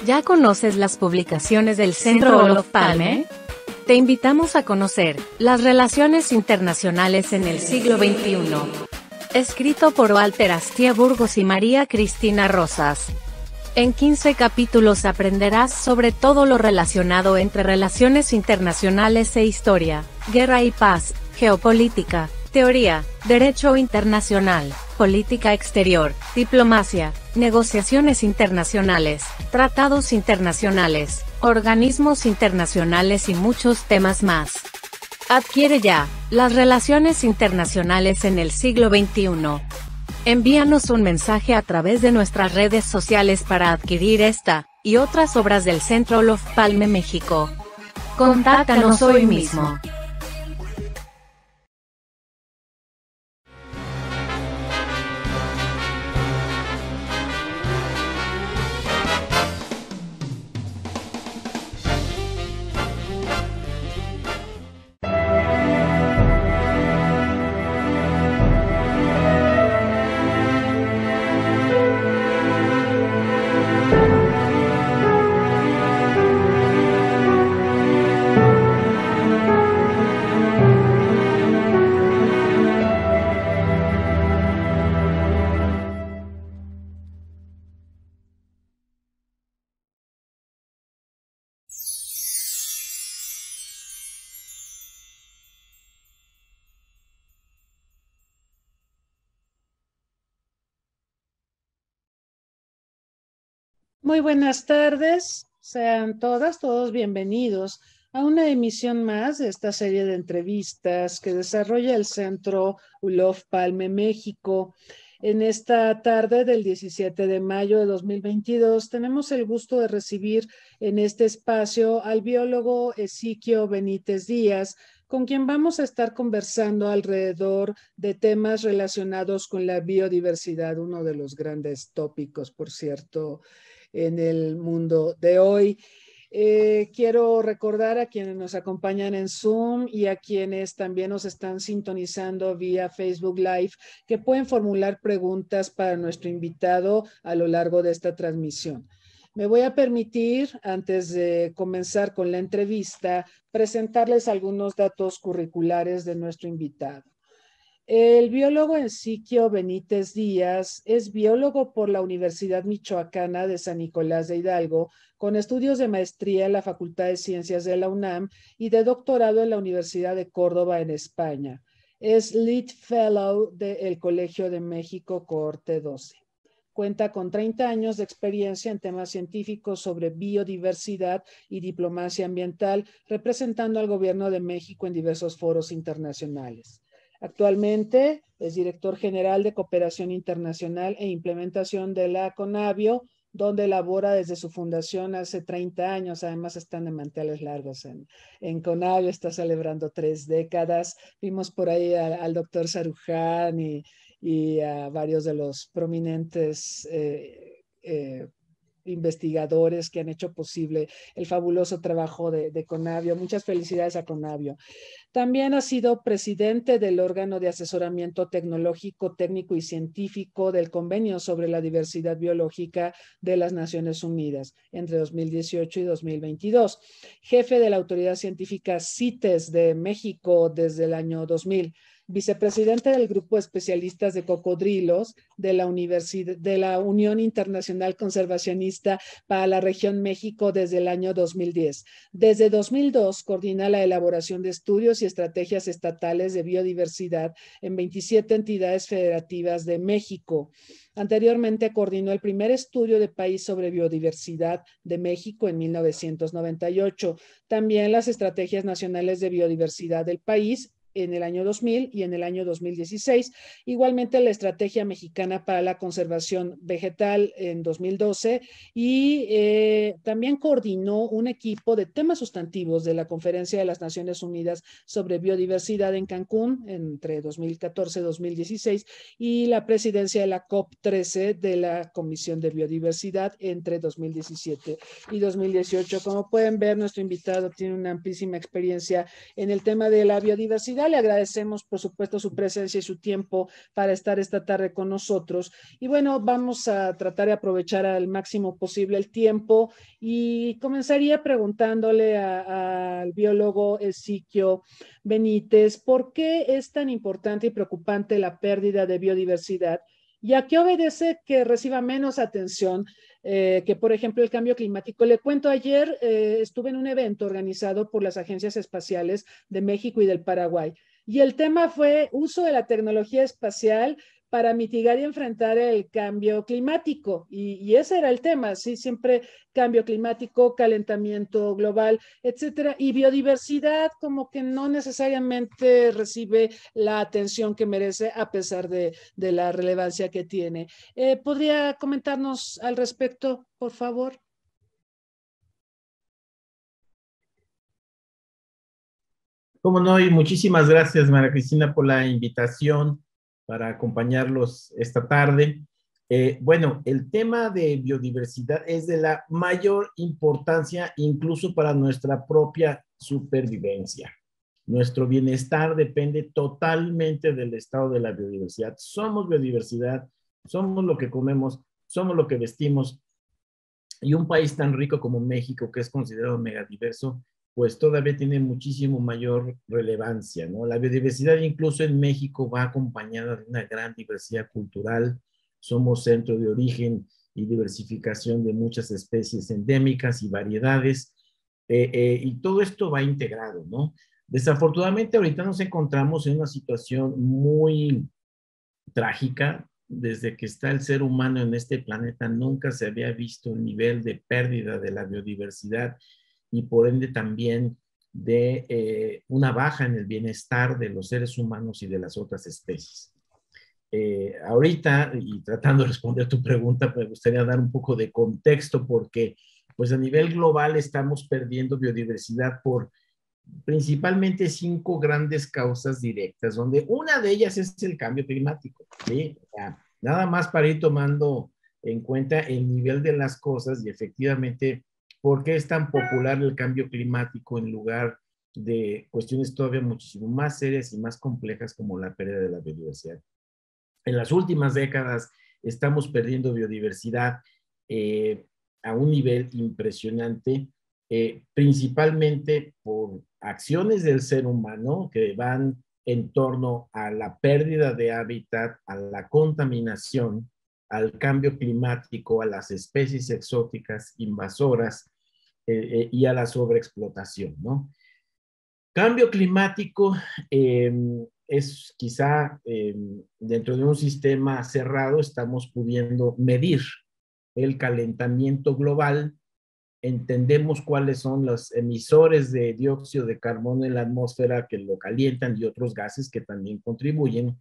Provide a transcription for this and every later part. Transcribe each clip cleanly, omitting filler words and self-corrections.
¿Ya conoces las publicaciones del Centro Olof Palme? Te invitamos a conocer las relaciones internacionales en el siglo XXI. Escrito por Walter Astia Burgos y María Cristina Rosas. En 15 capítulos aprenderás sobre todo lo relacionado entre relaciones internacionales e historia, guerra y paz, geopolítica, teoría, derecho internacional, política exterior, diplomacia, negociaciones internacionales, tratados internacionales, organismos internacionales y muchos temas más. Adquiere ya las relaciones internacionales en el siglo XXI. Envíanos un mensaje a través de nuestras redes sociales para adquirir esta y otras obras del Centro Olof Palme México. Contáctanos hoy mismo. Muy buenas tardes, sean todos bienvenidos a una emisión más de esta serie de entrevistas que desarrolla el Centro Olof Palme México. En esta tarde del 17 de mayo de 2022 tenemos el gusto de recibir en este espacio al biólogo Ezequiel Benítez Díaz, con quien vamos a estar conversando alrededor de temas relacionados con la biodiversidad, uno de los grandes tópicos, por cierto, en el mundo de hoy. Quiero recordar a quienes nos acompañan en Zoom y a quienes también nos están sintonizando vía Facebook Live que pueden formular preguntas para nuestro invitado a lo largo de esta transmisión. Me voy a permitir, antes de comenzar con la entrevista, presentarles algunos datos curriculares de nuestro invitado. El biólogo Ezequiel Benítez Díaz es biólogo por la Universidad Michoacana de San Nicolás de Hidalgo, con estudios de maestría en la Facultad de Ciencias de la UNAM y de doctorado en la Universidad de Córdoba en España. Es Lead Fellow del Colegio de México, Cohorte 12. Cuenta con 30 años de experiencia en temas científicos sobre biodiversidad y diplomacia ambiental, representando al Gobierno de México en diversos foros internacionales. Actualmente es director general de Cooperación Internacional e Implementación de la CONABIO, donde labora desde su fundación hace 30 años. Además están de manteles largos en CONABIO, está celebrando 3 décadas. Vimos por ahí al doctor Saruján y a varios de los prominentes investigadores que han hecho posible el fabuloso trabajo de CONABIO. Muchas felicidades a CONABIO. También ha sido presidente del órgano de asesoramiento tecnológico, técnico y científico del Convenio sobre la Diversidad Biológica de las Naciones Unidas entre 2018 y 2022. Jefe de la Autoridad Científica CITES de México desde el año 2000. Vicepresidente del Grupo de Especialistas de Cocodrilos de la Unión Internacional Conservacionista para la Región México desde el año 2010. Desde 2002 coordina la elaboración de estudios y estrategias estatales de biodiversidad en 27 entidades federativas de México. Anteriormente coordinó el primer estudio de país sobre biodiversidad de México en 1998. También las estrategias nacionales de biodiversidad del país en el año 2000 y en el año 2016. Igualmente la Estrategia Mexicana para la Conservación Vegetal en 2012 y también coordinó un equipo de temas sustantivos de la Conferencia de las Naciones Unidas sobre Biodiversidad en Cancún entre 2014 y 2016 y la presidencia de la COP13 de la Comisión de Biodiversidad entre 2017 y 2018. Como pueden ver, nuestro invitado tiene una amplísima experiencia en el tema de la biodiversidad biodiversidad. Le agradecemos, por supuesto, su presencia y su tiempo para estar esta tarde con nosotros. Y bueno, vamos a tratar de aprovechar al máximo posible el tiempo y comenzaría preguntándole al biólogo Ezequiel Benítez, ¿por qué es tan importante y preocupante la pérdida de biodiversidad? ¿Y a qué obedece que reciba menos atención que, por ejemplo, el cambio climático? Le cuento, ayer estuve en un evento organizado por las agencias espaciales de México y del Paraguay, y el tema fue uso de la tecnología espacial para mitigar y enfrentar el cambio climático. Y ese era el tema, sí, siempre cambio climático, calentamiento global, etcétera. Y biodiversidad como que no necesariamente recibe la atención que merece a pesar de la relevancia que tiene. ¿Podría comentarnos al respecto, por favor? Cómo no, y muchísimas gracias, María Cristina, por la invitación para acompañarlos esta tarde. Bueno, el tema de biodiversidad es de la mayor importancia incluso para nuestra propia supervivencia. Nuestro bienestar depende totalmente del estado de la biodiversidad. Somos biodiversidad, somos lo que comemos, somos lo que vestimos, y un país tan rico como México, que es considerado megadiverso, pues todavía tiene muchísimo mayor relevancia, ¿no? La biodiversidad incluso en México va acompañada de una gran diversidad cultural. Somos centro de origen y diversificación de muchas especies endémicas y variedades, y todo esto va integrado, ¿no? Desafortunadamente ahorita nos encontramos en una situación muy trágica. Desde que está el ser humano en este planeta, nunca se había visto un nivel de pérdida de la biodiversidad y por ende también de una baja en el bienestar de los seres humanos y de las otras especies. Ahorita, y tratando de responder tu pregunta, me gustaría dar un poco de contexto porque pues a nivel global estamos perdiendo biodiversidad por principalmente 5 grandes causas directas, donde una de ellas es el cambio climático, ¿sí? O sea, nada más para ir tomando en cuenta el nivel de las cosas y efectivamente por qué es tan popular el cambio climático en lugar de cuestiones todavía muchísimo más serias y más complejas como la pérdida de la biodiversidad. En las últimas décadas estamos perdiendo biodiversidad a un nivel impresionante, principalmente por acciones del ser humano que van en torno a la pérdida de hábitat, a la contaminación, al cambio climático, a las especies exóticas invasoras y a la sobreexplotación, ¿no? Cambio climático es quizá dentro de un sistema cerrado estamos pudiendo medir el calentamiento global, entendemos cuáles son los emisores de dióxido de carbono en la atmósfera que lo calientan y otros gases que también contribuyen,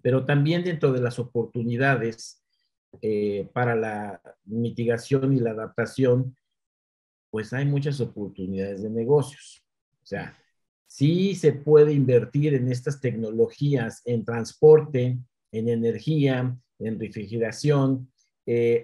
pero también dentro de las oportunidades para la mitigación y la adaptación, pues hay muchas oportunidades de negocios. O sea, sí se puede invertir en estas tecnologías, en transporte, en energía, en refrigeración.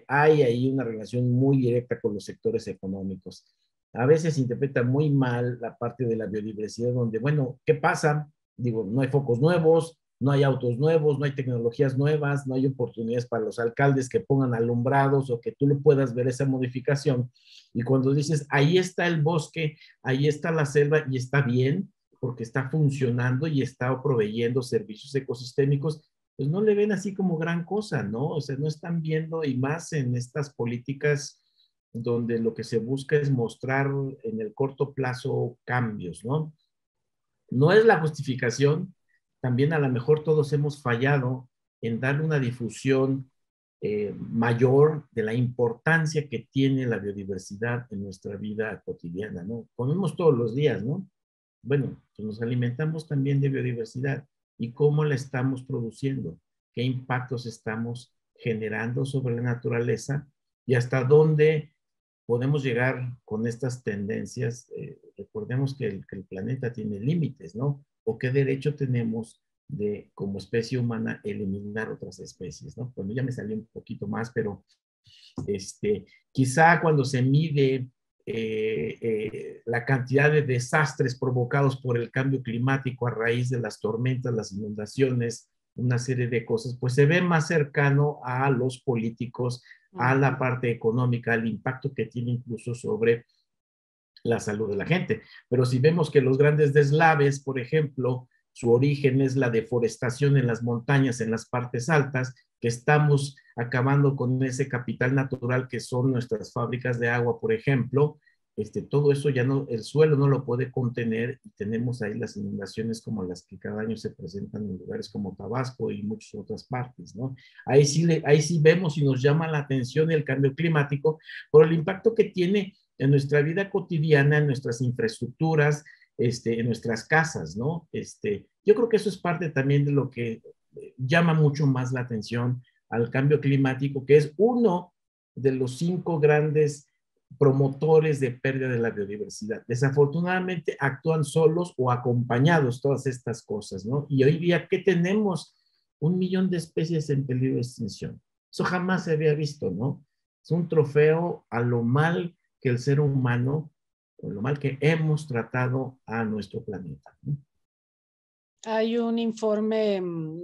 Hay ahí una relación muy directa con los sectores económicos. A veces se interpreta muy mal la parte de la biodiversidad, donde, bueno, ¿qué pasa? Digo, no hay focos nuevos, no hay autos nuevos, no hay tecnologías nuevas, no hay oportunidades para los alcaldes que pongan alumbrados o que tú le puedas ver esa modificación. Y cuando dices, ahí está el bosque, ahí está la selva y está bien, porque está funcionando y está proveyendo servicios ecosistémicos, pues no le ven así como gran cosa, ¿no? O sea, no están viendo, y más en estas políticas donde lo que se busca es mostrar en el corto plazo cambios, ¿no? No es la justificación, también a lo mejor todos hemos fallado en darle una difusión mayor de la importancia que tiene la biodiversidad en nuestra vida cotidiana, ¿no? Comemos todos los días, ¿no? Bueno, pues nos alimentamos también de biodiversidad y cómo la estamos produciendo, qué impactos estamos generando sobre la naturaleza y hasta dónde podemos llegar con estas tendencias. Recordemos que el planeta tiene límites, ¿no? O qué derecho tenemos de, como especie humana, eliminar otras especies, ¿no? Bueno, ya me salió un poquito más, pero quizá cuando se mide la cantidad de desastres provocados por el cambio climático a raíz de las tormentas, las inundaciones, una serie de cosas, pues se ve más cercano a los políticos, a la parte económica, al impacto que tiene incluso sobre la salud de la gente. Pero si vemos que los grandes deslaves, por ejemplo, su origen es la deforestación en las montañas, en las partes altas, que estamos acabando con ese capital natural que son nuestras fábricas de agua, por ejemplo, todo eso ya no, el suelo no lo puede contener y tenemos ahí las inundaciones como las que cada año se presentan en lugares como Tabasco y muchas otras partes, ¿no? Ahí sí vemos y nos llama la atención el cambio climático por el impacto que tiene en nuestra vida cotidiana, en nuestras infraestructuras, en nuestras casas, ¿no? Yo creo que eso es parte también de lo que llama mucho más la atención al cambio climático, que es uno de los 5 grandes promotores de pérdida de la biodiversidad. Desafortunadamente actúan solos o acompañados todas estas cosas, ¿no? Y hoy día, ¿qué tenemos? 1 millón de especies en peligro de extinción. Eso jamás se había visto, ¿no? Es un trofeo a lo mal que el ser humano, o lo mal que hemos tratado a nuestro planeta, ¿no? Hay un informe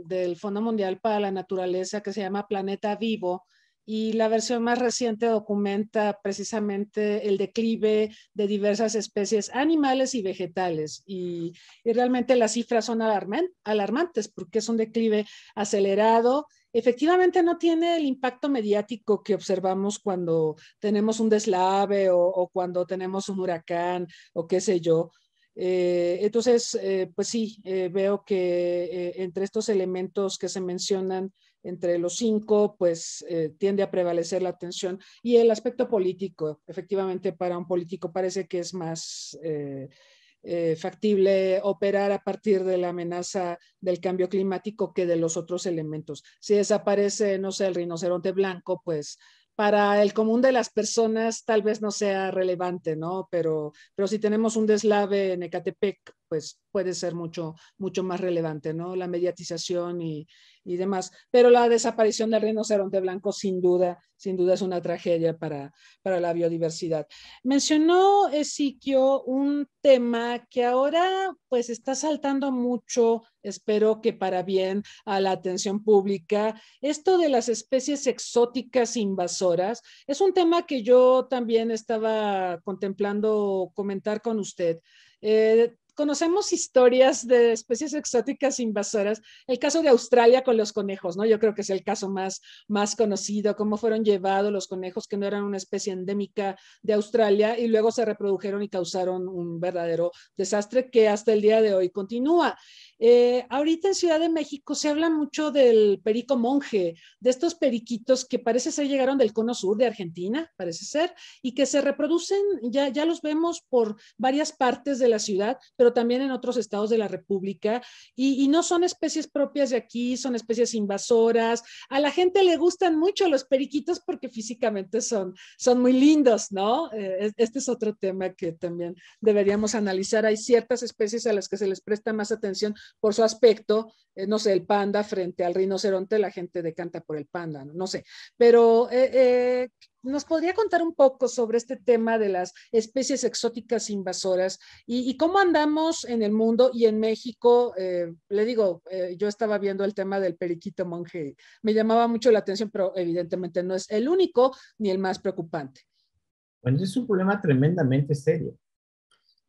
del Fondo Mundial para la Naturaleza que se llama Planeta Vivo, y la versión más reciente documenta precisamente el declive de diversas especies animales y vegetales. Y realmente las cifras son alarmantes porque es un declive acelerado. Efectivamente no tiene el impacto mediático que observamos cuando tenemos un deslave o cuando tenemos un huracán o qué sé yo. Entonces, pues sí, veo que entre estos elementos que se mencionan, entre los 5, pues tiende a prevalecer la atención y el aspecto político. Efectivamente, para un político parece que es más factible operar a partir de la amenaza del cambio climático que de los otros elementos. Si desaparece, no sé, el rinoceronte blanco, pues para el común de las personas tal vez no sea relevante, ¿no? Pero si tenemos un deslave en Ecatepec, pues puede ser mucho, mucho más relevante, ¿no? La mediatización y demás. Pero la desaparición del rinoceronte blanco sin duda es una tragedia para la biodiversidad. Mencionó Ezequiel un tema que ahora pues está saltando mucho, espero que para bien, a la atención pública. Esto de las especies exóticas invasoras es un tema que yo también estaba contemplando comentar con usted. Conocemos historias de especies exóticas invasoras, el caso de Australia con los conejos, ¿no? Yo creo que es el caso más conocido, cómo fueron llevados los conejos que no eran una especie endémica de Australia y luego se reprodujeron y causaron un verdadero desastre que hasta el día de hoy continúa. Ahorita en Ciudad de México se habla mucho del perico monje, de estos periquitos que parece ser llegaron del cono sur de Argentina, parece ser, y que se reproducen, ya los vemos por varias partes de la ciudad, pero también en otros estados de la República, y no son especies propias de aquí, son especies invasoras. A la gente le gustan mucho los periquitos porque físicamente son muy lindos, ¿no? Este es otro tema que también deberíamos analizar. Hay ciertas especies a las que se les presta más atención por su aspecto, no sé, el panda frente al rinoceronte, la gente decanta por el panda, no sé, pero ¿nos podría contar un poco sobre este tema de las especies exóticas invasoras y cómo andamos en el mundo y en México? Le digo, yo estaba viendo el tema del periquito monje, me llamaba mucho la atención, pero evidentemente no es el único ni el más preocupante. Bueno, es un problema tremendamente serio.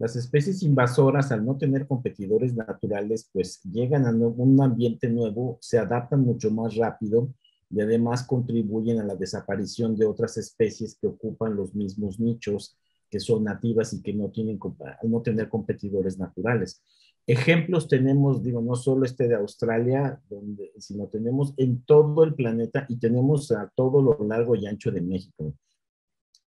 Las especies invasoras, al no tener competidores naturales, pues llegan a un ambiente nuevo, se adaptan mucho más rápido y además contribuyen a la desaparición de otras especies que ocupan los mismos nichos, que son nativas y que no tienen, al no tener competidores naturales. Ejemplos tenemos, digo, no solo de Australia, sino tenemos en todo el planeta y tenemos a todo lo largo y ancho de México.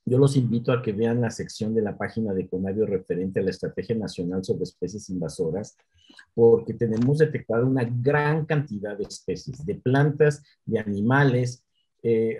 Yo los invito a que vean la sección de la página de Conavio referente a la Estrategia Nacional sobre Especies Invasoras, porque tenemos detectado una gran cantidad de especies, de plantas, de animales.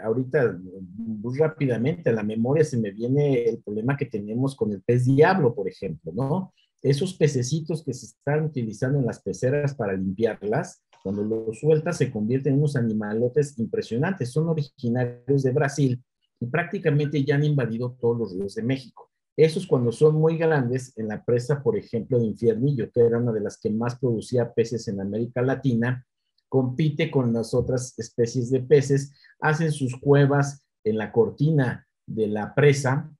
Ahorita, muy rápidamente, a la memoria se me viene el problema que tenemos con el pez diablo, por ejemplo, ¿no? Esos pececitos que se están utilizando en las peceras para limpiarlas, cuando los sueltas se convierten en unos animalotes impresionantes. Son originarios de Brasil y prácticamente ya han invadido todos los ríos de México. Esos cuando son muy grandes, en la presa, por ejemplo, de Infiernillo, que era una de las que más producía peces en América Latina, compite con las otras especies de peces, hacen sus cuevas en la cortina de la presa,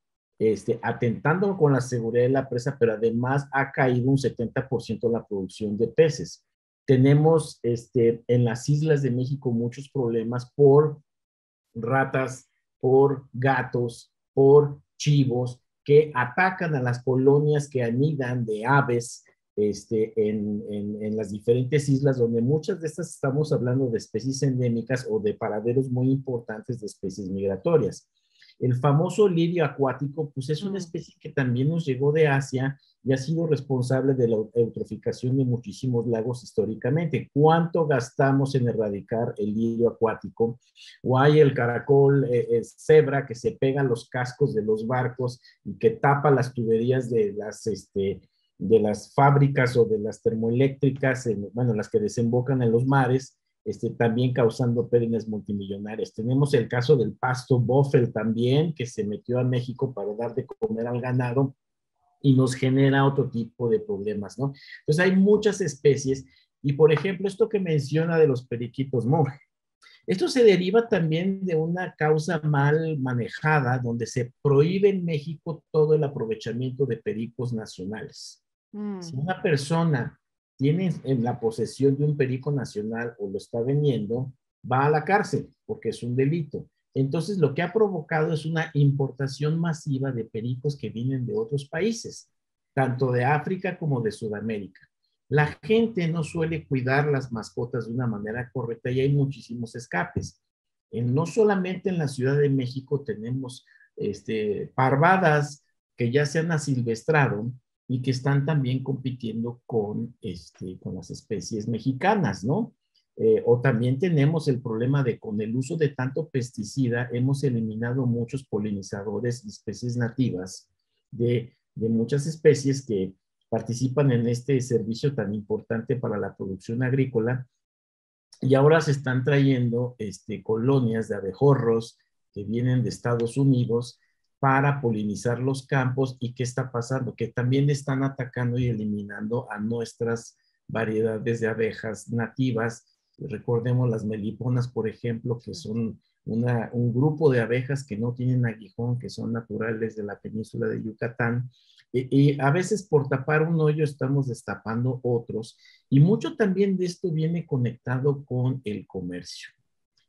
atentando con la seguridad de la presa, pero además ha caído un 70% la producción de peces. Tenemos en las islas de México muchos problemas por ratas, por gatos, por chivos que atacan a las colonias que anidan de aves en las diferentes islas, donde muchas de estas estamos hablando de especies endémicas o de paraderos muy importantes de especies migratorias. El famoso lirio acuático, pues es una especie que también nos llegó de Asia y ha sido responsable de la eutroficación de muchísimos lagos históricamente. ¿Cuánto gastamos en erradicar el lirio acuático? O hay el caracol cebra que se pega a los cascos de los barcos y que tapa las tuberías de las fábricas o de las termoeléctricas, bueno, las que desembocan en los mares, también causando pérdidas multimillonarias. Tenemos el caso del pasto bófel también, que se metió a México para dar de comer al ganado y nos genera otro tipo de problemas, ¿no? Entonces hay muchas especies y, por ejemplo, esto que menciona de los periquitos monje, esto se deriva también de una causa mal manejada, donde se prohíbe en México todo el aprovechamiento de pericos nacionales. Si una persona tiene en la posesión de un perico nacional o lo está vendiendo, va a la cárcel porque es un delito. Entonces, lo que ha provocado es una importación masiva de pericos que vienen de otros países, tanto de África como de Sudamérica. La gente no suele cuidar las mascotas de una manera correcta y hay muchísimos escapes. No solamente en la Ciudad de México tenemos parvadas que ya se han asilvestrado y que están también compitiendo con las especies mexicanas, ¿no? O también tenemos el problema de con el uso de tanto pesticida hemos eliminado muchos polinizadores y especies nativas de muchas especies que participan en este servicio tan importante para la producción agrícola y ahora se están trayendo colonias de abejorros que vienen de Estados Unidos para polinizar los campos. ¿Y qué está pasando? Que también están atacando y eliminando a nuestras variedades de abejas nativas. Recordemos las meliponas, por ejemplo, que son un grupo de abejas que no tienen aguijón, que son naturales de la península de Yucatán. Y a veces por tapar un hoyo estamos destapando otros. Y mucho también de esto viene conectado con el comercio.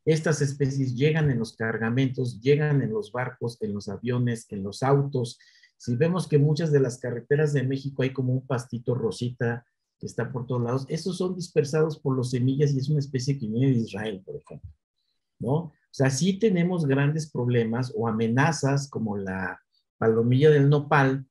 Estas especies llegan en los cargamentos, llegan en los barcos, en los aviones, en los autos. Si vemos que muchas de las carreteras de México hay como un pastito rosita que está por todos lados, esos son dispersados por los semillas y es una especie que viene de Israel, por ejemplo, ¿no? O sea, sí tenemos grandes problemas o amenazas como la palomilla del nopal,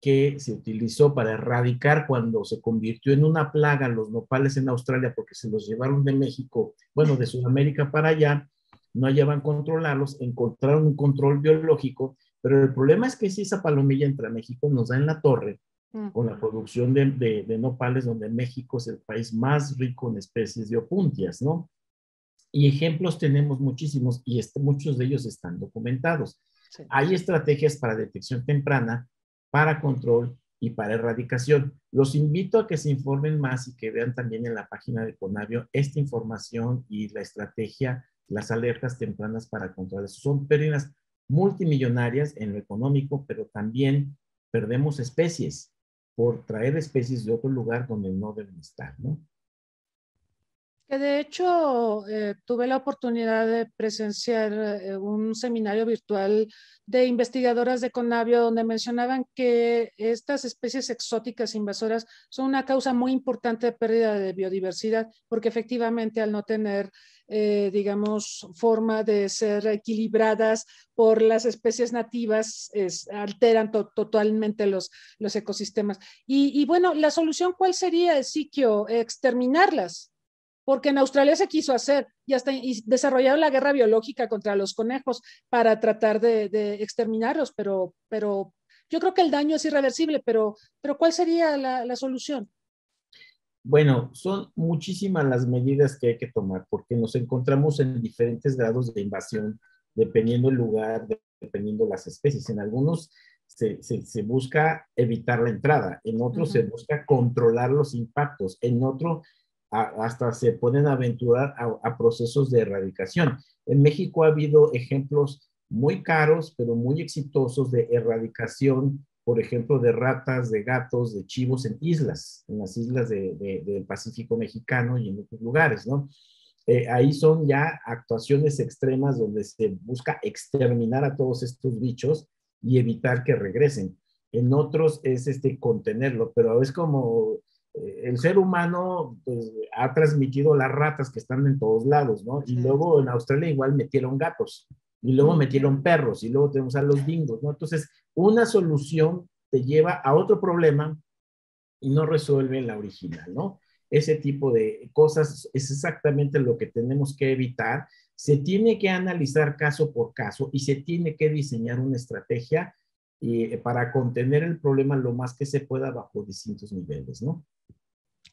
que se utilizó para erradicar cuando se convirtió en una plaga los nopales en Australia porque se los llevaron de México, bueno, de Sudamérica para allá, no hallaban controlarlos, encontraron un control biológico, pero el problema es que si esa palomilla entra a México nos da en la torre con la producción de nopales, donde México es el país más rico en especies de opuntias, ¿no? Y ejemplos tenemos muchísimos y muchos de ellos están documentados. Sí. Hay estrategias para detección temprana, para control y para erradicación. Los invito a que se informen más y que vean también en la página de Conavio esta información y la estrategia, las alertas tempranas para control. Son pérdidas multimillonarias en lo económico, pero también perdemos especies por traer especies de otro lugar donde no deben estar, ¿no? Que de hecho tuve la oportunidad de presenciar un seminario virtual de investigadoras de Conavio donde mencionaban que estas especies exóticas invasoras son una causa muy importante de pérdida de biodiversidad porque efectivamente al no tener digamos, forma de ser equilibradas por las especies nativas, alteran totalmente los ecosistemas. Y bueno, la solución, ¿cuál sería, Siquio? Exterminarlas. Porque en Australia se quiso hacer y desarrollaron la guerra biológica contra los conejos para tratar de exterminarlos, pero yo creo que el daño es irreversible, pero ¿cuál sería la solución? Bueno, son muchísimas las medidas que hay que tomar porque nos encontramos en diferentes grados de invasión, dependiendo el lugar, dependiendo las especies. En algunos se busca evitar la entrada, en otro se busca controlar los impactos, en otro hasta se pueden aventurar a procesos de erradicación. En México ha habido ejemplos muy caros, pero muy exitosos de erradicación, por ejemplo, de ratas, de gatos, de chivos en islas, en las islas del Pacífico mexicano y en otros lugares, ¿no? Ahí son ya actuaciones extremas donde se busca exterminar a todos estos bichos y evitar que regresen. En otros es contenerlo, pero es como el ser humano pues, ha transmitido las ratas que están en todos lados, ¿no? Y luego en Australia igual metieron gatos, y luego metieron perros, y luego tenemos a los dingos, ¿no? Entonces, una solución te lleva a otro problema y no resuelve la original, ¿no? Ese tipo de cosas es exactamente lo que tenemos que evitar. Se tiene que analizar caso por caso y se tiene que diseñar una estrategia para contener el problema lo más que se pueda bajo distintos niveles, ¿no?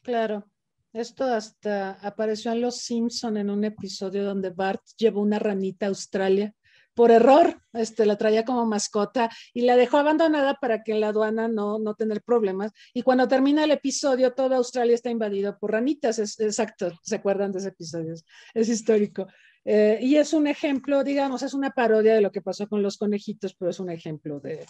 Claro. Esto hasta apareció en Los Simpson en un episodio donde Bart llevó una ranita a Australia por error, la traía como mascota y la dejó abandonada para que en la aduana no tener problemas. Y cuando termina el episodio, toda Australia está invadido por ranitas. Exacto, ¿se acuerdan de ese episodio? Es histórico. Y es un ejemplo, digamos, es una parodia de lo que pasó con los conejitos, pero es un ejemplo de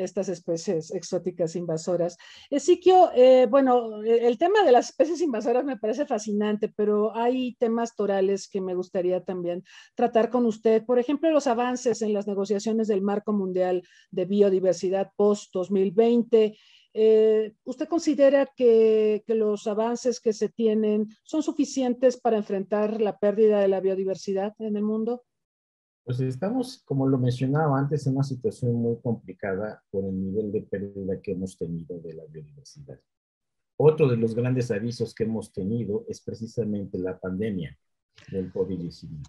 estas especies exóticas invasoras. Siquio, bueno, el tema de las especies invasoras me parece fascinante, pero hay temas torales que me gustaría también tratar con usted. Por ejemplo, los avances en las negociaciones del Marco Mundial de Biodiversidad post-2020. ¿Usted considera que los avances que se tienen son suficientes para enfrentar la pérdida de la biodiversidad en el mundo? Pues estamos, como lo mencionaba antes, en una situación muy complicada por el nivel de pérdida que hemos tenido de la biodiversidad. Otro de los grandes avisos que hemos tenido es precisamente la pandemia del COVID-19.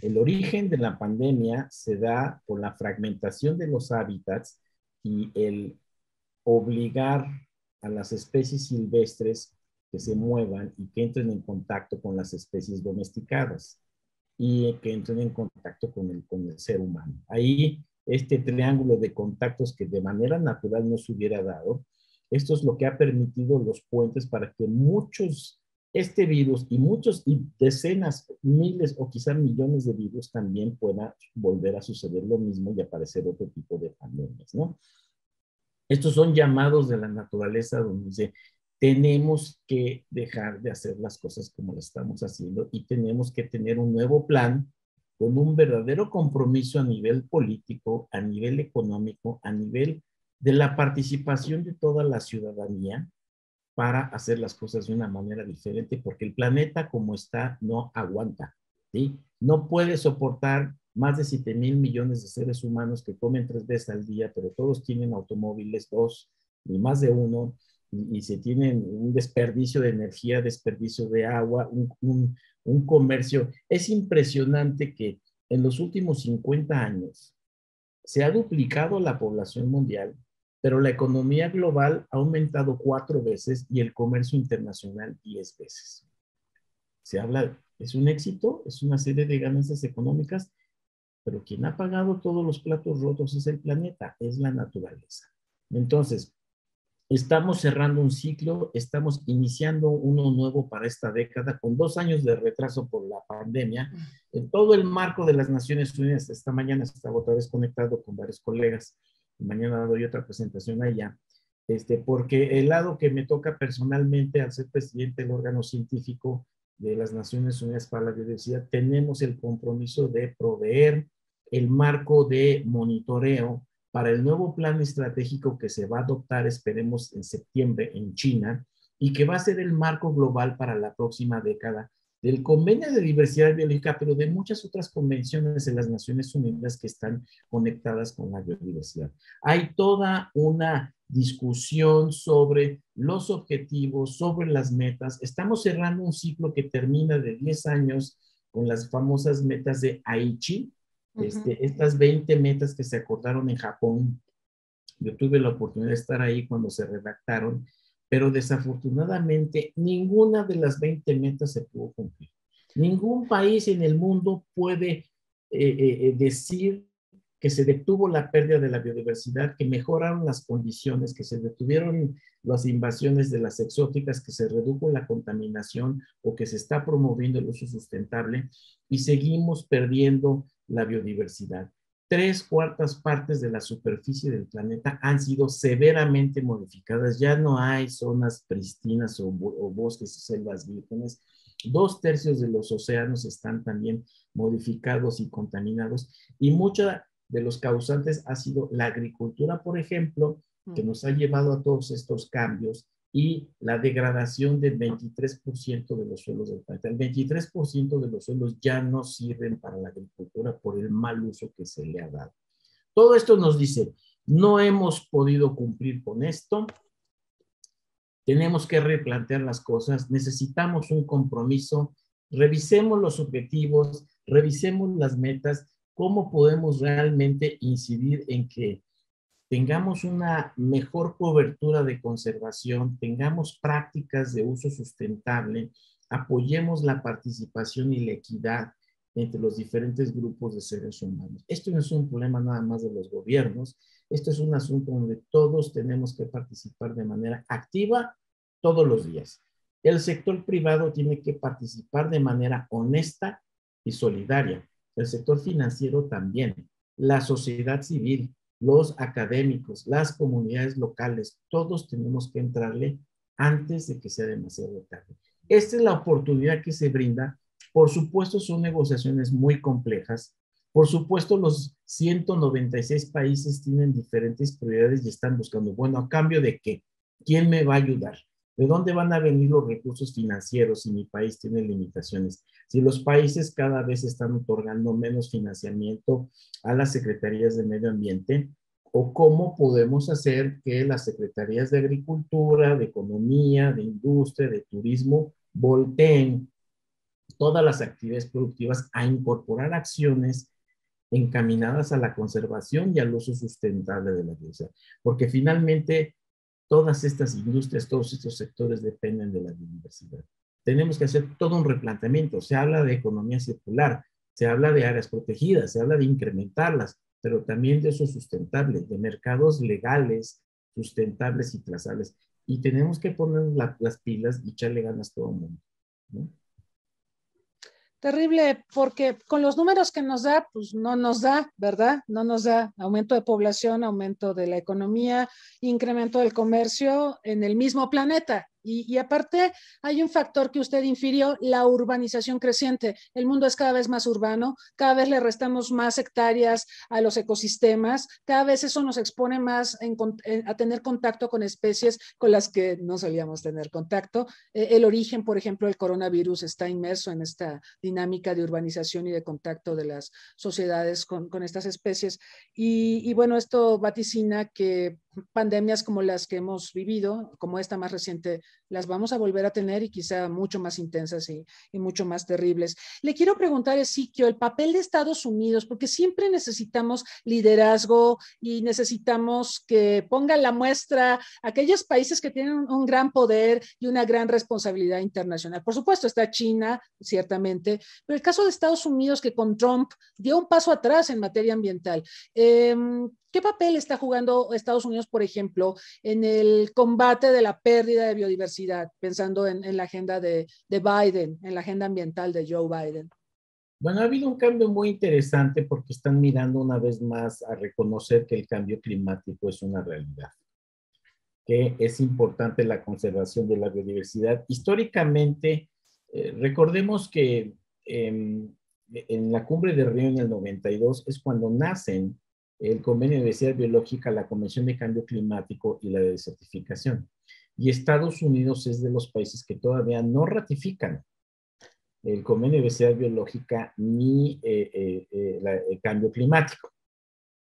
El origen de la pandemia se da por la fragmentación de los hábitats y el obligar a las especies silvestres que se muevan y que entren en contacto con las especies domesticadas y que entren en contacto con el ser humano. Ahí, este triángulo de contactos que de manera natural no se hubiera dado, esto es lo que ha permitido los puentes para que este virus y decenas, miles o quizá millones de virus también pueda volver a suceder lo mismo y aparecer otro tipo de pandemias, ¿no? Estos son llamados de la naturaleza donde dice, tenemos que dejar de hacer las cosas como lo estamos haciendo y tenemos que tener un nuevo plan con un verdadero compromiso a nivel político, a nivel económico, a nivel de la participación de toda la ciudadanía para hacer las cosas de una manera diferente, porque el planeta como está no aguanta, ¿sí? No puede soportar más de 7,000 millones de seres humanos que comen 3 veces al día, pero todos tienen automóviles, 2 y más de uno, y se tienen un desperdicio de energía, desperdicio de agua, un comercio. Es impresionante que en los últimos 50 años se ha duplicado la población mundial, pero la economía global ha aumentado 4 veces y el comercio internacional 10 veces. Se habla, es un éxito, es una serie de ganancias económicas, pero quien ha pagado todos los platos rotos es el planeta, es la naturaleza. Entonces, estamos cerrando un ciclo, estamos iniciando uno nuevo para esta década, con 2 años de retraso por la pandemia. En todo el marco de las Naciones Unidas, esta mañana estaba otra vez conectado con varios colegas, mañana doy otra presentación allá, porque el lado que me toca personalmente al ser presidente del órgano científico de las Naciones Unidas para la Biodiversidad, tenemos el compromiso de proveer el marco de monitoreo para el nuevo plan estratégico que se va a adoptar, esperemos, en septiembre en China, y que va a ser el marco global para la próxima década del Convenio de Diversidad Biológica, pero de muchas otras convenciones de las Naciones Unidas que están conectadas con la biodiversidad. Hay toda una discusión sobre los objetivos, sobre las metas. Estamos cerrando un ciclo que termina de 10 años con las famosas metas de Aichi, estas 20 metas que se acordaron en Japón. Yo tuve la oportunidad de estar ahí cuando se redactaron, pero desafortunadamente ninguna de las 20 metas se pudo cumplir. Ningún país en el mundo puede decir que se detuvo la pérdida de la biodiversidad, que mejoraron las condiciones, que se detuvieron las invasiones de las exóticas, que se redujo la contaminación o que se está promoviendo el uso sustentable y seguimos perdiendo la biodiversidad. 3/4 de la superficie del planeta han sido severamente modificadas. Ya no hay zonas pristinas o bosques y selvas vírgenes. 2/3 de los océanos están también modificados y contaminados. Y mucha de los causantes ha sido la agricultura, por ejemplo, que nos ha llevado a todos estos cambios y la degradación del 23% de los suelos del planeta. El 23% de los suelos ya no sirven para la agricultura por el mal uso que se le ha dado. Todo esto nos dice, no hemos podido cumplir con esto, tenemos que replantear las cosas, necesitamos un compromiso, revisemos los objetivos, revisemos las metas, cómo podemos realmente incidir en que tengamos una mejor cobertura de conservación, tengamos prácticas de uso sustentable, apoyemos la participación y la equidad entre los diferentes grupos de seres humanos. Esto no es un problema nada más de los gobiernos, esto es un asunto donde todos tenemos que participar de manera activa todos los días. El sector privado tiene que participar de manera honesta y solidaria. El sector financiero también. La sociedad civil, los académicos, las comunidades locales, todos tenemos que entrarle antes de que sea demasiado tarde. Esta es la oportunidad que se brinda. Por supuesto, son negociaciones muy complejas. Por supuesto, los 196 países tienen diferentes prioridades y están buscando, bueno, ¿a cambio de qué? ¿Quién me va a ayudar? ¿De dónde van a venir los recursos financieros si mi país tiene limitaciones? Si los países cada vez están otorgando menos financiamiento a las secretarías de medio ambiente, o cómo podemos hacer que las secretarías de agricultura, de economía, de industria, de turismo, volteen todas las actividades productivas a incorporar acciones encaminadas a la conservación y al uso sustentable de la biodiversidad. Porque finalmente todas estas industrias, todos estos sectores dependen de la biodiversidad. Tenemos que hacer todo un replanteamiento. Se habla de economía circular, se habla de áreas protegidas, se habla de incrementarlas, pero también de uso sustentable, de mercados legales, sustentables y trazables. Y tenemos que poner las pilas y echarle ganas a todo el mundo, ¿no? Terrible, porque con los números que nos da, pues no nos da, ¿verdad? No nos da aumento de población, aumento de la economía, incremento del comercio en el mismo planeta. Y aparte hay un factor que usted infirió, la urbanización creciente. El mundo es cada vez más urbano, cada vez le restamos más hectáreas a los ecosistemas, cada vez eso nos expone más a tener contacto con especies con las que no solíamos tener contacto. El origen, por ejemplo, del coronavirus está inmerso en esta dinámica de urbanización y de contacto de las sociedades con estas especies. Y bueno, esto vaticina que pandemias como las que hemos vivido, como esta más reciente, las vamos a volver a tener y quizá mucho más intensas y mucho más terribles. Le quiero preguntar, Ezequiel, el papel de Estados Unidos, porque siempre necesitamos liderazgo y necesitamos que pongan la muestra aquellos países que tienen un gran poder y una gran responsabilidad internacional. Por supuesto, está China, ciertamente, pero el caso de Estados Unidos, que con Trump dio un paso atrás en materia ambiental. ¿Qué papel está jugando Estados Unidos, por ejemplo, en el combate de la pérdida de biodiversidad, pensando en la agenda de Biden, en la agenda ambiental de Joe Biden? Bueno, ha habido un cambio muy interesante porque están mirando una vez más a reconocer que el cambio climático es una realidad, que es importante la conservación de la biodiversidad. Históricamente, recordemos que en la cumbre de Río en el 92 es cuando nacen el Convenio de Diversidad Biológica, la Convención de Cambio Climático y la de Desertificación. Y Estados Unidos es de los países que todavía no ratifican el Convenio de Diversidad Biológica ni el cambio climático.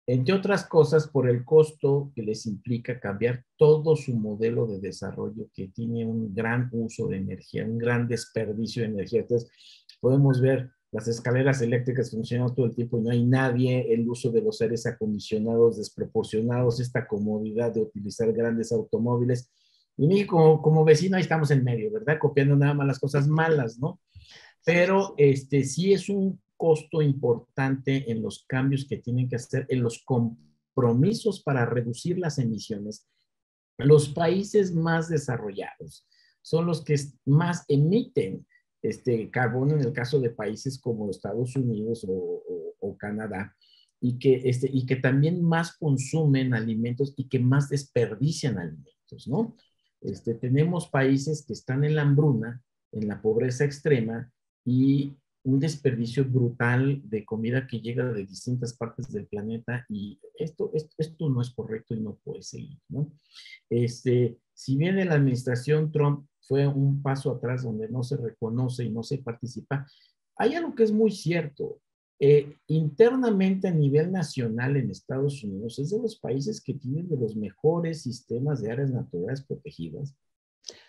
Entre otras cosas, por el costo que les implica cambiar todo su modelo de desarrollo, que tiene un gran uso de energía, un gran desperdicio de energía. Entonces, podemos ver las escaleras eléctricas funcionando todo el tiempo y no hay nadie, el uso de los aires acondicionados desproporcionados, esta comodidad de utilizar grandes automóviles. Y México, como vecino, ahí estamos en medio, ¿verdad? Copiando nada más las cosas malas, ¿no? Pero sí es un costo importante en los cambios que tienen que hacer, en los compromisos para reducir las emisiones. Los países más desarrollados son los que más emiten carbono en el caso de países como Estados Unidos o Canadá, y que también más consumen alimentos y que más desperdician alimentos, ¿no? Tenemos países que están en la hambruna, en la pobreza extrema, y un desperdicio brutal de comida que llega de distintas partes del planeta, y esto no es correcto y no puede seguir, ¿no? Si bien en la administración Trump fue un paso atrás donde no se reconoce y no se participa, hay algo que es muy cierto. Internamente a nivel nacional en Estados Unidos es de los países que tienen de los mejores sistemas de áreas naturales protegidas,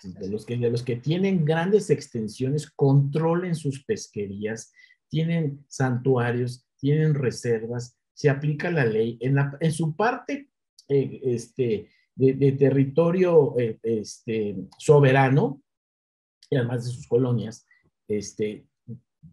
de los que tienen grandes extensiones, controlen sus pesquerías, tienen santuarios, tienen reservas, se aplica la ley. En su parte de territorio soberano, y además de sus colonias,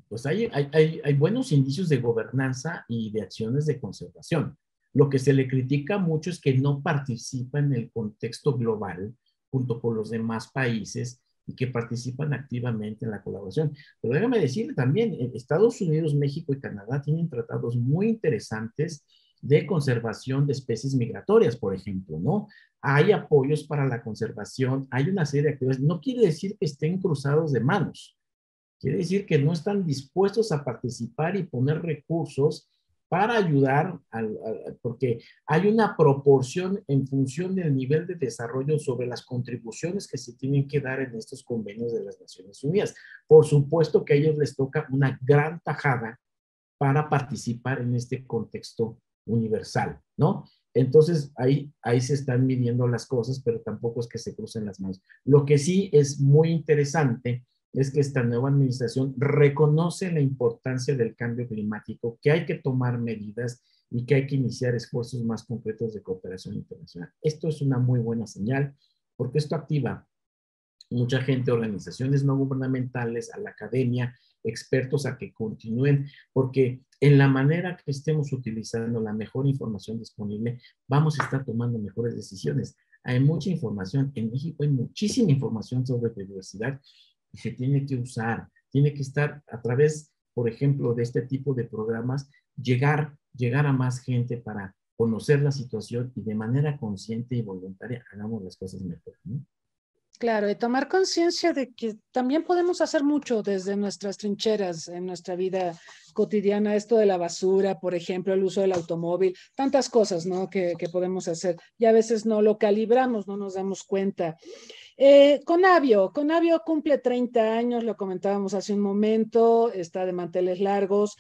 pues hay buenos indicios de gobernanza y de acciones de conservación. Lo que se le critica mucho es que no participa en el contexto global junto con los demás países y que participan activamente en la colaboración. Pero déjame decirle también, Estados Unidos, México y Canadá tienen tratados muy interesantes de conservación de especies migratorias, por ejemplo, ¿no? Hay apoyos para la conservación, hay una serie de actividades. No quiere decir que estén cruzados de manos, quiere decir que no están dispuestos a participar y poner recursos para ayudar, porque hay una proporción en función del nivel de desarrollo sobre las contribuciones que se tienen que dar en estos convenios de las Naciones Unidas. Por supuesto que a ellos les toca una gran tajada para participar en este contexto universal, ¿no? Entonces, ahí se están midiendo las cosas, pero tampoco es que se crucen las manos. Lo que sí es muy interesante es que esta nueva administración reconoce la importancia del cambio climático, que hay que tomar medidas y que hay que iniciar esfuerzos más concretos de cooperación internacional. Esto es una muy buena señal, porque esto activa mucha gente, organizaciones no gubernamentales, a la academia, expertos a que continúen, porque en la manera que estemos utilizando la mejor información disponible, vamos a estar tomando mejores decisiones. Hay mucha información, en México hay muchísima información sobre biodiversidad y se tiene que usar, tiene que estar a través, por ejemplo, de este tipo de programas, llegar a más gente para conocer la situación y de manera consciente y voluntaria hagamos las cosas mejor, ¿no? Claro, y tomar conciencia de que también podemos hacer mucho desde nuestras trincheras en nuestra vida cotidiana, esto de la basura, por ejemplo, el uso del automóvil, tantas cosas, ¿no? que podemos hacer y a veces no lo calibramos, no nos damos cuenta. Conavio cumple 30 años, lo comentábamos hace un momento, está de manteles largos.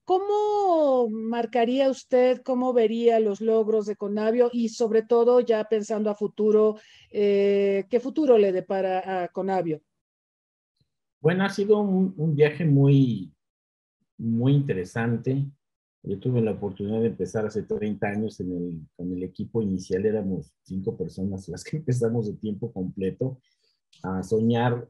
¿Cómo marcaría usted, cómo vería los logros de Conavio y sobre todo ya pensando a futuro, qué futuro le depara a Conavio? Bueno, ha sido un viaje muy, muy interesante. Yo tuve la oportunidad de empezar hace 30 años con el equipo inicial, éramos 5 personas las que empezamos de tiempo completo a soñar,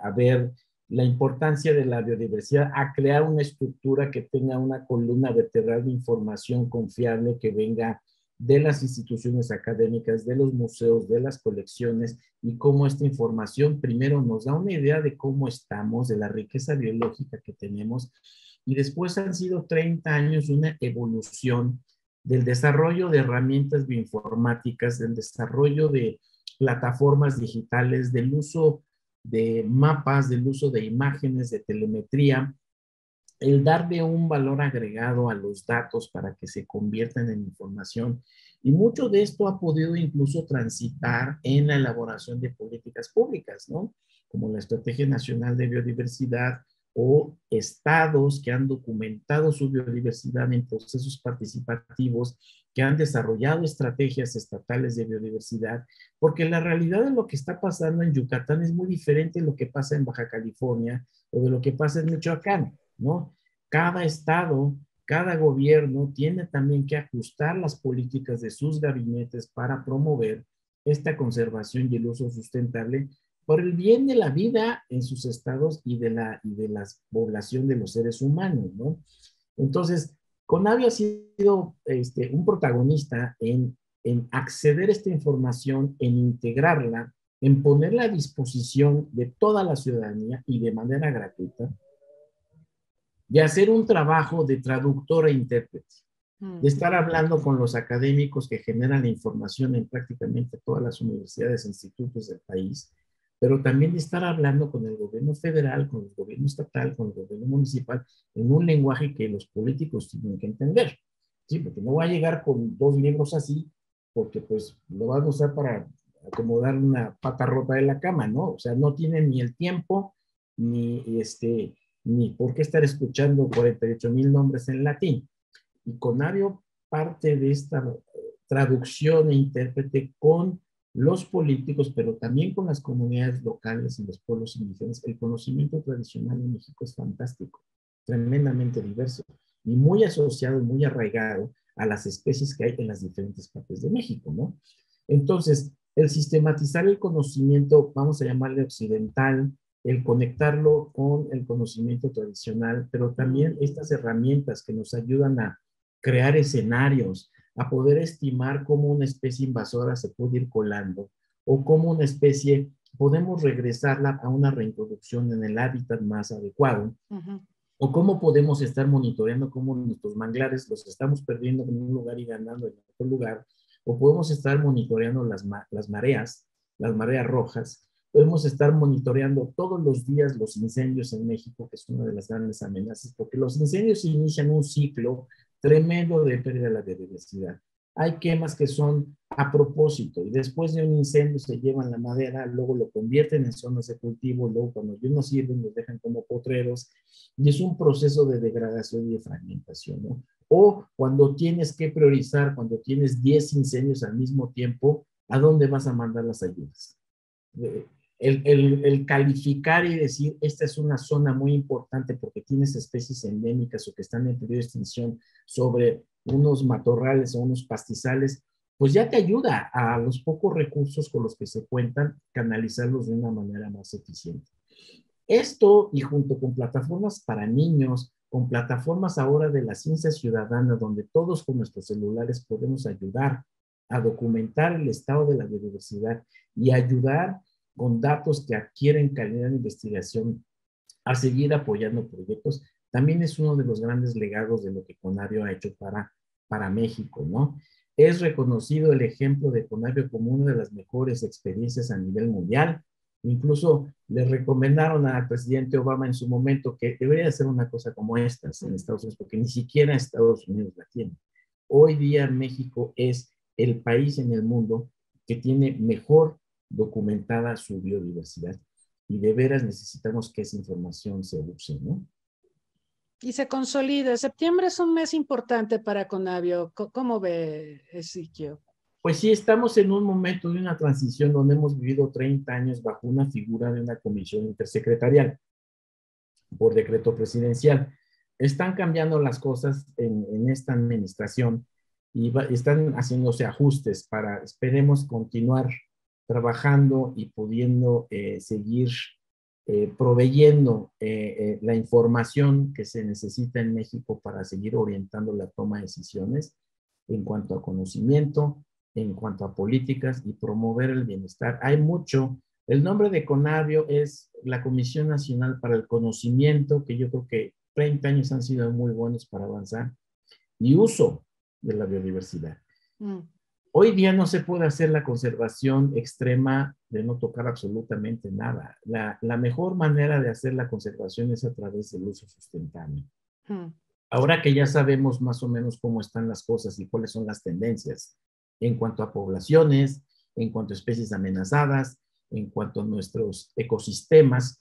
a ver la importancia de la biodiversidad, a crear una estructura que tenga una columna vertebral de información confiable que venga de las instituciones académicas, de los museos, de las colecciones, y cómo esta información primero nos da una idea de cómo estamos, de la riqueza biológica que tenemos, y después han sido 30 años una evolución del desarrollo de herramientas bioinformáticas, del desarrollo de plataformas digitales, del uso de mapas, del uso de imágenes, de telemetría, el darle un valor agregado a los datos para que se conviertan en información. Y mucho de esto ha podido incluso transitar en la elaboración de políticas públicas, ¿no? Como la Estrategia Nacional de Biodiversidad, o estados que han documentado su biodiversidad en procesos participativos, que han desarrollado estrategias estatales de biodiversidad, porque la realidad de lo que está pasando en Yucatán es muy diferente de lo que pasa en Baja California o de lo que pasa en Michoacán, ¿no? Cada estado, cada gobierno tiene también que ajustar las políticas de sus gabinetes para promover esta conservación y el uso sustentable, por el bien de la vida en sus estados y de la población de los seres humanos, ¿no? Entonces, Conavio ha sido un protagonista en acceder a esta información, en integrarla, en ponerla a disposición de toda la ciudadanía y de manera gratuita, de hacer un trabajo de traductor e intérprete, de estar hablando con los académicos que generan la información en prácticamente todas las universidades e institutos del país, pero también de estar hablando con el gobierno federal, con el gobierno estatal, con el gobierno municipal, en un lenguaje que los políticos tienen que entender. Sí, porque no va a llegar con 2 libros así, porque pues lo van a usar para acomodar una pata rota de la cama, ¿no? O sea, no tienen ni el tiempo, ni ni por qué estar escuchando 48,000 nombres en latín. Y Conavio parte de esta traducción e intérprete con los políticos, pero también con las comunidades locales y los pueblos indígenas. El conocimiento tradicional en México es fantástico, tremendamente diverso y muy asociado y muy arraigado a las especies que hay en las diferentes partes de México, ¿no? Entonces, el sistematizar el conocimiento, vamos a llamarle occidental, el conectarlo con el conocimiento tradicional, pero también estas herramientas que nos ayudan a crear escenarios, a poder estimar cómo una especie invasora se puede ir colando o cómo una especie podemos regresarla a una reintroducción en el hábitat más adecuado, o cómo podemos estar monitoreando cómo nuestros manglares los estamos perdiendo en un lugar y ganando en otro lugar, o podemos estar monitoreando las mareas rojas, podemos estar monitoreando todos los días los incendios en México, que es una de las grandes amenazas, porque los incendios inician un ciclo tremendo de pérdida de la biodiversidad. Hay quemas que son a propósito y después de un incendio se llevan la madera, luego lo convierten en zonas de cultivo, luego cuando ya no sirven los dejan como potreros y es un proceso de degradación y de fragmentación, ¿no? O cuando tienes que priorizar, cuando tienes 10 incendios al mismo tiempo, ¿a dónde vas a mandar las ayudas? El calificar y decir, esta es una zona muy importante porque tienes especies endémicas o que están en peligro de extinción sobre unos matorrales o unos pastizales, pues ya te ayuda a los pocos recursos con los que se cuentan, canalizarlos de una manera más eficiente. Esto, y junto con plataformas para niños, con plataformas ahora de la ciencia ciudadana, donde todos con nuestros celulares podemos ayudar a documentar el estado de la biodiversidad y ayudar con datos que adquieren calidad de investigación a seguir apoyando proyectos, también es uno de los grandes legados de lo que Conavio ha hecho para México, ¿no? Es reconocido el ejemplo de Conavio como una de las mejores experiencias a nivel mundial. Incluso le recomendaron al presidente Obama en su momento que debería hacer una cosa como estas en Estados Unidos, porque ni siquiera Estados Unidos la tiene. Hoy día México es el país en el mundo que tiene mejor documentada su biodiversidad y de veras necesitamos que esa información se use, ¿no? Y se consolida. Septiembre es un mes importante para Conavio. ¿Cómo ve, Ezequiel? Pues sí, estamos en un momento de una transición donde hemos vivido 30 años bajo una figura de una comisión intersecretarial por decreto presidencial. Están cambiando las cosas en esta administración y están haciéndose ajustes para, esperemos, continuar trabajando y pudiendo seguir proveyendo la información que se necesita en México para seguir orientando la toma de decisiones en cuanto a conocimiento, en cuanto a políticas y promover el bienestar. Hay mucho. El nombre de Conavio es la Comisión Nacional para el Conocimiento, que yo creo que 30 años han sido muy buenos para avanzar, y uso de la biodiversidad. Hoy día no se puede hacer la conservación extrema de no tocar absolutamente nada. La mejor manera de hacer la conservación es a través del uso sustentable. Ahora que ya sabemos más o menos cómo están las cosas y cuáles son las tendencias en cuanto a poblaciones, en cuanto a especies amenazadas, en cuanto a nuestros ecosistemas,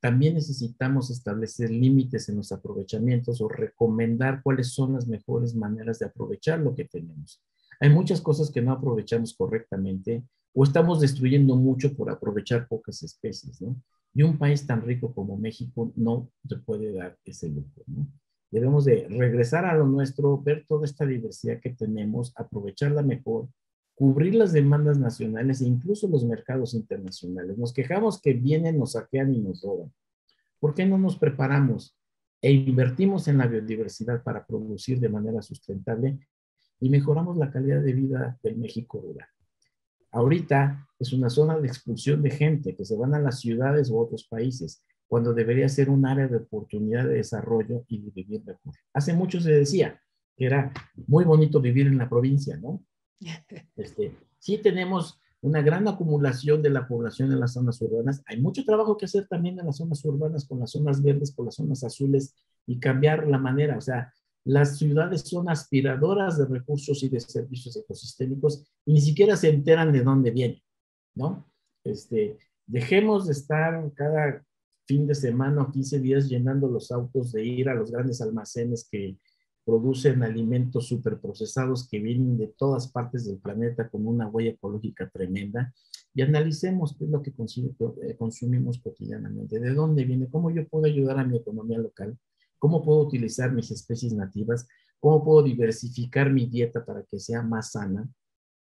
también necesitamos establecer límites en los aprovechamientos o recomendar cuáles son las mejores maneras de aprovechar lo que tenemos. Hay muchas cosas que no aprovechamos correctamente o estamos destruyendo mucho por aprovechar pocas especies, ¿no? Y un país tan rico como México no se puede dar ese lujo, ¿no? Debemos de regresar a lo nuestro, ver toda esta diversidad que tenemos, aprovecharla mejor, cubrir las demandas nacionales e incluso los mercados internacionales. Nos quejamos que vienen, nos saquean y nos roban. ¿Por qué no nos preparamos e invertimos en la biodiversidad para producir de manera sustentable y mejoramos la calidad de vida del México rural? Ahorita es una zona de expulsión de gente que se van a las ciudades u otros países, cuando debería ser un área de oportunidad de desarrollo y de vivir mejor. Hace mucho se decía que era muy bonito vivir en la provincia, ¿no? Sí tenemos una gran acumulación de la población en las zonas urbanas. Hay mucho trabajo que hacer también en las zonas urbanas, con las zonas verdes, con las zonas azules, y cambiar la manera. O sea, las ciudades son aspiradoras de recursos y de servicios ecosistémicos y ni siquiera se enteran de dónde vienen, ¿no? Dejemos de estar cada fin de semana o 15 días llenando los autos de ir a los grandes almacenes que producen alimentos superprocesados que vienen de todas partes del planeta con una huella ecológica tremenda, y analicemos qué es lo que consumimos cotidianamente, de dónde viene, cómo yo puedo ayudar a mi economía local, cómo puedo utilizar mis especies nativas, cómo puedo diversificar mi dieta para que sea más sana,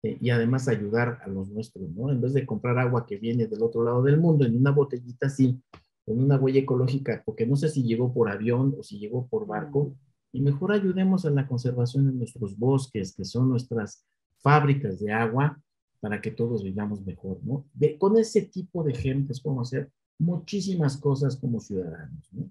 y además ayudar a los nuestros, ¿no? En vez de comprar agua que viene del otro lado del mundo en una botellita así, con una huella ecológica, porque no sé si llegó por avión o si llegó por barco, y mejor ayudemos a la conservación de nuestros bosques, que son nuestras fábricas de agua, para que todos vivamos mejor, ¿no? Con ese tipo de ejemplos podemos hacer muchísimas cosas como ciudadanos, ¿no?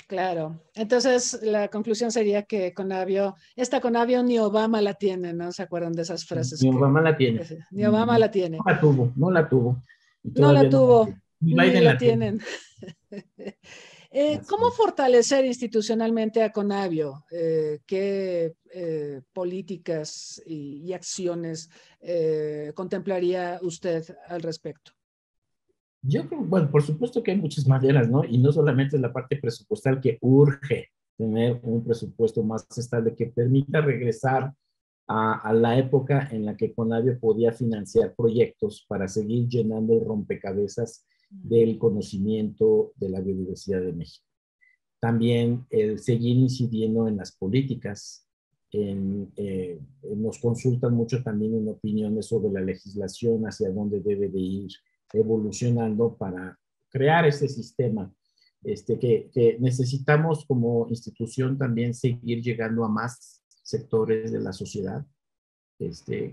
Claro. Entonces, la conclusión sería que Conavio, esta Conavio ni Obama la tiene, ¿no? ¿Se acuerdan de esas frases? Ni Obama la tiene. Ni Obama la tiene. No la tuvo, no la tuvo. Y no la tuvo, no, ni Biden la tienen. ¿Cómo fortalecer institucionalmente a Conavio? ¿Qué políticas y acciones contemplaría usted al respecto? Yo creo, bueno, por supuesto que hay muchas maneras, ¿no? Y no solamente es la parte presupuestal, que urge tener un presupuesto más estable que permita regresar a la época en la que Conavio podía financiar proyectos para seguir llenando el rompecabezas del conocimiento de la biodiversidad de México. También el seguir incidiendo en las políticas, nos consultan mucho también en opiniones sobre la legislación, hacia dónde debe de ir evolucionando para crear ese sistema, que necesitamos como institución también seguir llegando a más sectores de la sociedad,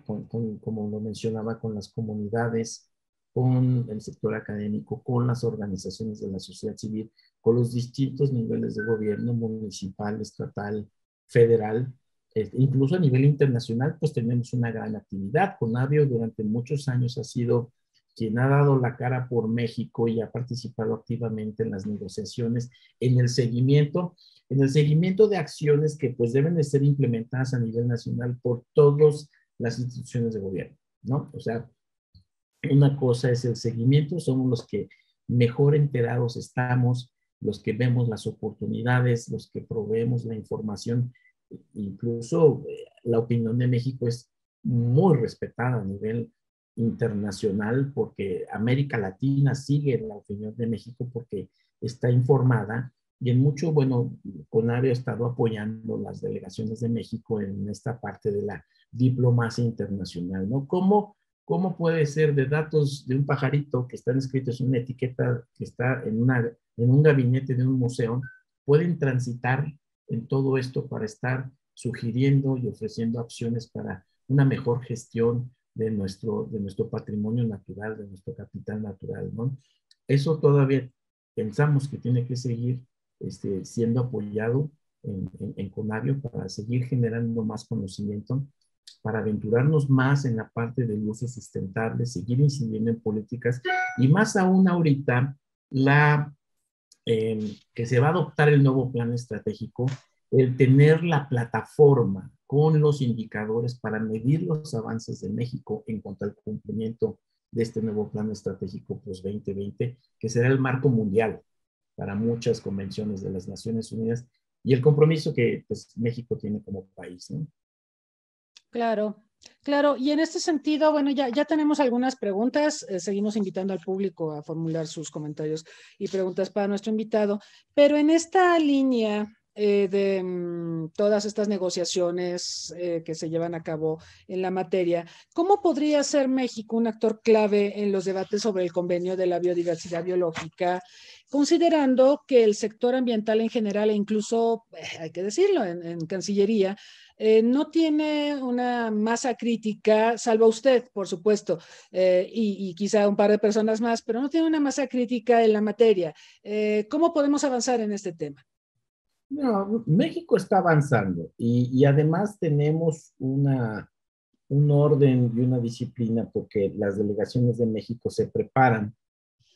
como lo mencionaba, con las comunidades, con el sector académico, con las organizaciones de la sociedad civil, con los distintos niveles de gobierno, municipal, estatal, federal, incluso a nivel internacional, pues tenemos una gran actividad. Conavio durante muchos años ha sido quien ha dado la cara por México y ha participado activamente en las negociaciones, en el seguimiento de acciones que pues deben de ser implementadas a nivel nacional por todas las instituciones de gobierno, ¿no? O sea, una cosa es el seguimiento, somos los que mejor enterados estamos, los que vemos las oportunidades, los que proveemos la información. Incluso la opinión de México es muy respetada a nivel internacional, porque América Latina sigue la opinión de México porque está informada, y en mucho, bueno, Conavio ha estado apoyando las delegaciones de México en esta parte de la diplomacia internacional, ¿no? ¿Cómo puede ser de datos de un pajarito que están escritos en una etiqueta que está en un gabinete de un museo, pueden transitar en todo esto para estar sugiriendo y ofreciendo acciones para una mejor gestión de nuestro patrimonio natural, de nuestro capital natural, ¿no? Eso todavía pensamos que tiene que seguir siendo apoyado en Conavio, para seguir generando más conocimiento, para aventurarnos más en la parte del uso sustentable, seguir incidiendo en políticas, y más aún ahorita que se va a adoptar el nuevo plan estratégico, el tener la plataforma con los indicadores para medir los avances de México en cuanto al cumplimiento de este nuevo plan estratégico post-2020, que será el marco mundial para muchas convenciones de las Naciones Unidas, y el compromiso que pues, México tiene como país, ¿no? Claro, claro. Y en este sentido, bueno, ya tenemos algunas preguntas. Seguimos invitando al público a formular sus comentarios y preguntas para nuestro invitado. Pero en esta línea, todas estas negociaciones que se llevan a cabo en la materia, ¿cómo podría ser México un actor clave en los debates sobre el convenio de la biodiversidad biológica, considerando que el sector ambiental en general, e incluso, hay que decirlo, en Cancillería, no tiene una masa crítica, salvo usted, por supuesto, y quizá un par de personas más, pero no tiene una masa crítica en la materia? ¿Cómo podemos avanzar en este tema? No, México está avanzando y además tenemos un orden y una disciplina porque las delegaciones de México se preparan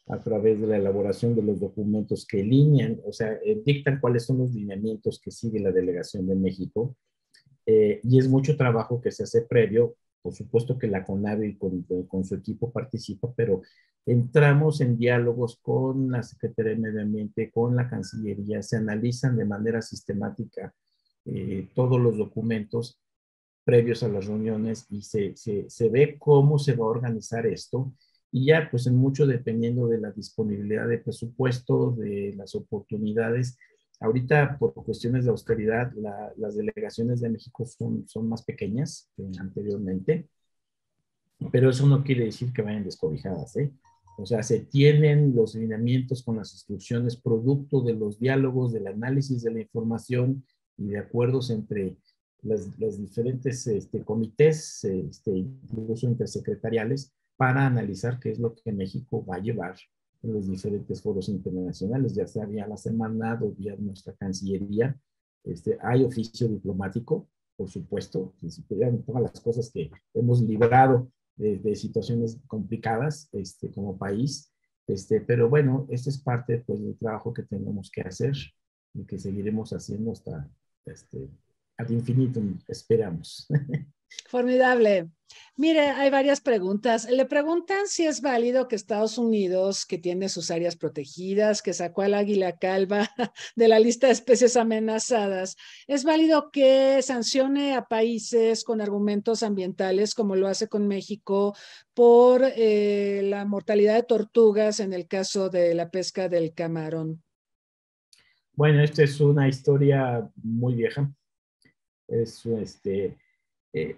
a través de la elaboración de los documentos que alinean, o sea, dictan cuáles son los lineamientos que sigue la delegación de México, y es mucho trabajo que se hace previo. Por supuesto que la CONAVI con su equipo participa, pero entramos en diálogos con la Secretaría de Medio Ambiente, con la Cancillería, se analizan de manera sistemática todos los documentos previos a las reuniones y se ve cómo se va a organizar esto. Y ya, pues en mucho dependiendo de la disponibilidad de presupuesto, de las oportunidades. Ahorita, por cuestiones de austeridad, las delegaciones de México son más pequeñas que anteriormente, pero eso no quiere decir que vayan descobijadas, ¿eh? O sea, se tienen los lineamientos con las instrucciones producto de los diálogos, del análisis de la información y de acuerdos entre las diferentes comités, incluso intersecretariales, para analizar qué es lo que México va a llevar en los diferentes foros internacionales, ya sea vía la Semarnat o vía nuestra Cancillería. Hay oficio diplomático, por supuesto, si pudieran todas las cosas que hemos librado de situaciones complicadas como país, pero bueno, esto es parte pues, del trabajo que tenemos que hacer y que seguiremos haciendo hasta ad infinitum, esperamos. Formidable. Mire, hay varias preguntas. Le preguntan si es válido que Estados Unidos, que tiene sus áreas protegidas, que sacó al águila calva de la lista de especies amenazadas, es válido que sancione a países con argumentos ambientales, como lo hace con México, por la mortalidad de tortugas en el caso de la pesca del camarón. Bueno, esta es una historia muy vieja. Es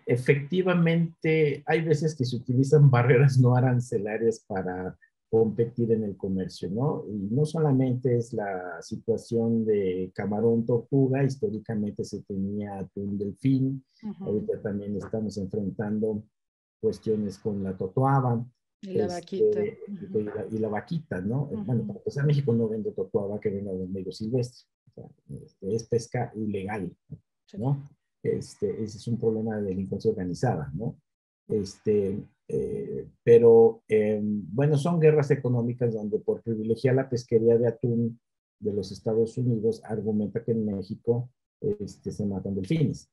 efectivamente, hay veces que se utilizan barreras no arancelarias para competir en el comercio, ¿no? Y no solamente es la situación de camarón tortuga, históricamente se tenía atún delfín, ahorita también estamos enfrentando cuestiones con la totoaba. Y la vaquita. Y la vaquita, ¿no? Bueno, para empezar, México no vende totoaba que venga de medio silvestre, o sea, es pesca ilegal, ¿no? Ese es un problema de delincuencia organizada, ¿no? Pero, bueno, son guerras económicas donde por privilegiar la pesquería de atún de los Estados Unidos, argumenta que en México se matan delfines.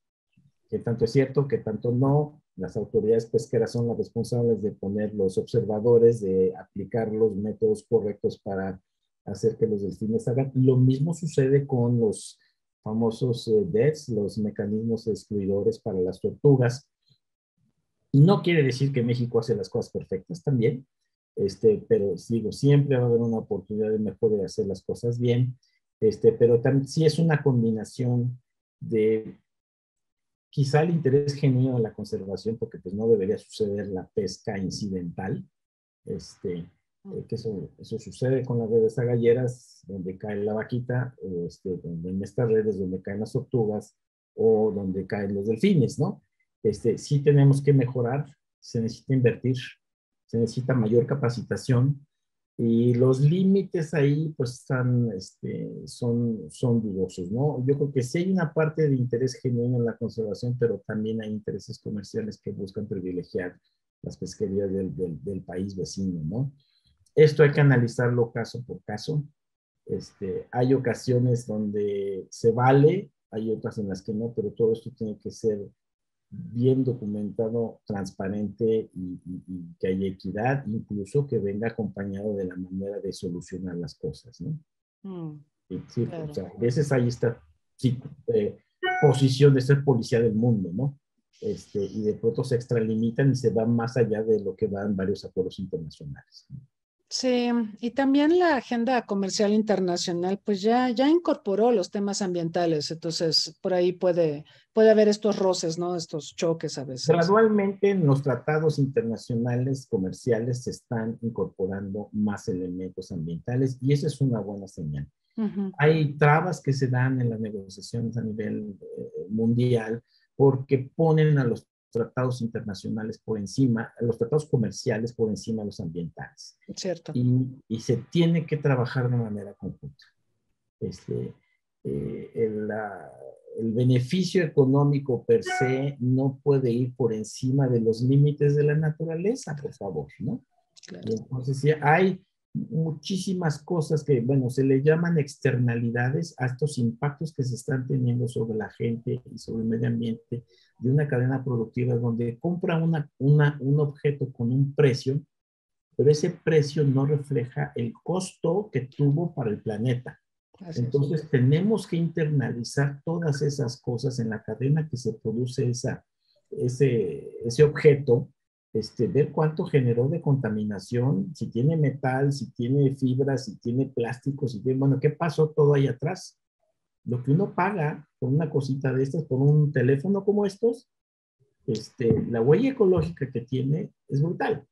¿Qué tanto es cierto? ¿Qué tanto no? Las autoridades pesqueras son las responsables de poner los observadores, de aplicar los métodos correctos para hacer que los delfines hagan. Lo mismo sucede con los famosos DETs, los mecanismos excluidores para las tortugas. No quiere decir que México hace las cosas perfectas también, pero digo, siempre va a haber una oportunidad de mejor de hacer las cosas bien, pero también sí es una combinación de quizá el interés genuino de la conservación, porque pues no debería suceder la pesca incidental, que eso sucede con las redes agalleras, donde cae la vaquita, en estas redes donde caen las tortugas o donde caen los delfines, ¿no? Sí tenemos que mejorar, se necesita invertir, se necesita mayor capacitación y los límites ahí pues están, son dudosos, ¿no? Yo creo que sí hay una parte de interés genuino en la conservación, pero también hay intereses comerciales que buscan privilegiar las pesquerías del país vecino, ¿no? Esto hay que analizarlo caso por caso. Hay ocasiones donde se vale, hay otras en las que no, pero todo esto tiene que ser bien documentado, transparente y que haya equidad, incluso que venga acompañado de la manera de solucionar las cosas, ¿no? Sí, claro. O sea, a veces hay esta posición de ser policía del mundo, ¿no? Y de pronto se extralimitan y se van más allá de lo que van varios acuerdos internacionales, ¿no? Sí, y también la agenda comercial internacional, pues ya incorporó los temas ambientales, entonces por ahí puede haber estos roces, ¿no? Estos choques a veces. Gradualmente en los tratados internacionales comerciales se están incorporando más elementos ambientales y esa es una buena señal. Ujú. Hay trabas que se dan en las negociaciones a nivel mundial porque ponen a los tratados internacionales por encima, a los tratados comerciales por encima de los ambientales. Cierto. Y se tiene que trabajar de manera conjunta. Este, eh, el, la, el beneficio económico per se no puede ir por encima de los límites de la naturaleza, por favor, ¿no? Claro. Y entonces sí, hay muchísimas cosas que, bueno, se le llaman externalidades a estos impactos que se están teniendo sobre la gente y sobre el medio ambiente de una cadena productiva donde compra un objeto con un precio, pero ese precio no refleja el costo que tuvo para el planeta. Así es. Entonces tenemos que internalizar todas esas cosas en la cadena que se produce ese objeto, ver cuánto generó de contaminación, si tiene metal, si tiene fibra, si tiene plástico, si tiene, bueno, ¿qué pasó todo ahí atrás? Lo que uno paga por una cosita de estas, por un teléfono como estos, la huella ecológica que tiene es brutal.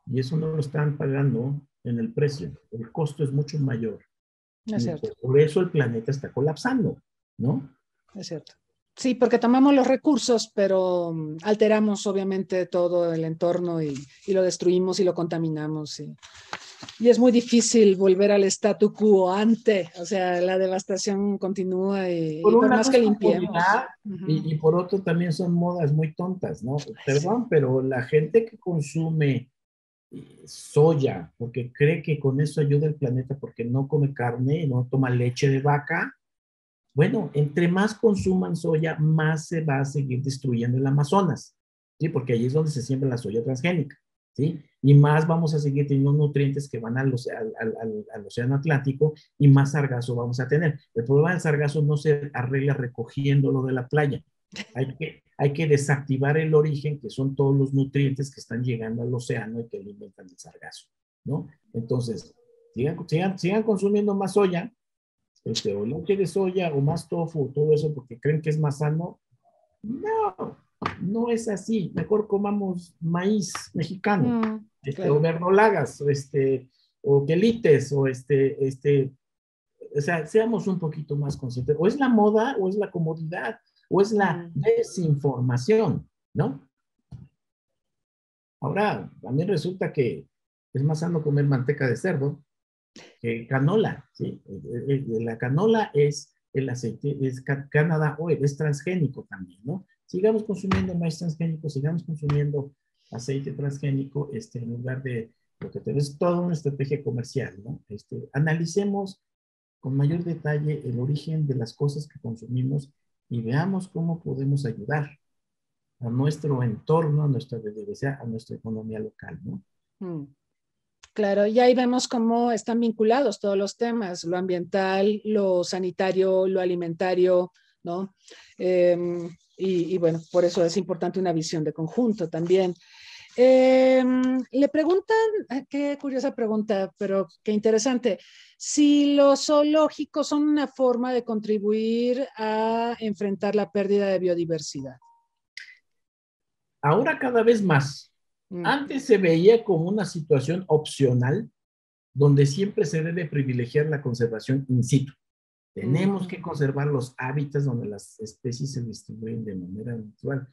Y eso no lo están pagando en el precio. El costo es mucho mayor. Es Y cierto, por eso el planeta está colapsando, ¿no? es cierto. Sí, porque tomamos los recursos, pero alteramos obviamente todo el entorno y lo destruimos y lo contaminamos. Y es muy difícil volver al statu quo ante, o sea, la devastación continúa Por y un por más lado que es limpiemos. comodidad Ujú. y por otro también son modas muy tontas, ¿no? Sí. Perdón, pero la gente que consume soya porque cree que con eso ayuda al planeta porque no come carne, no toma leche de vaca, bueno, entre más consuman soya, más se va a seguir destruyendo el Amazonas, ¿sí? Porque allí es donde se siembra la soya transgénica, ¿sí? Y más vamos a seguir teniendo nutrientes que van al océano Atlántico y más sargazo vamos a tener. El problema del sargazo no se arregla recogiéndolo de la playa. Hay que desactivar el origen, que son todos los nutrientes que están llegando al océano y que alimentan el sargazo, ¿no? Entonces, sigan consumiendo más soya, o leche de soya o más tofu, todo eso porque creen que es más sano. No, no es así. Mejor comamos maíz mexicano, o Claro. verdolagas, o quelites, o sea, seamos un poquito más conscientes. O es la moda, o es la comodidad, o es la Mm. desinformación, ¿no? Ahora, también resulta que es más sano comer manteca de cerdo canola, ¿sí? La canola es el aceite, es Canada Oil, es transgénico también, ¿no? Sigamos consumiendo maíz transgénico, sigamos consumiendo aceite transgénico, en lugar de lo que tenemos toda una estrategia comercial, ¿no? Analicemos con mayor detalle el origen de las cosas que consumimos y veamos cómo podemos ayudar a nuestro entorno, a nuestra biodiversidad, a nuestra economía local, ¿no? Mm. Claro, y ahí vemos cómo están vinculados todos los temas, lo ambiental, lo sanitario, lo alimentario, ¿no? Y bueno, por eso es importante una visión de conjunto también. Le preguntan, qué curiosa pregunta, pero qué interesante, si los zoológicos son una forma de contribuir a enfrentar la pérdida de biodiversidad. Ahora cada vez más. Mm. Antes se veía como una situación opcional donde siempre se debe privilegiar la conservación in situ. Tenemos que conservar los hábitats donde las especies se distribuyen de manera natural.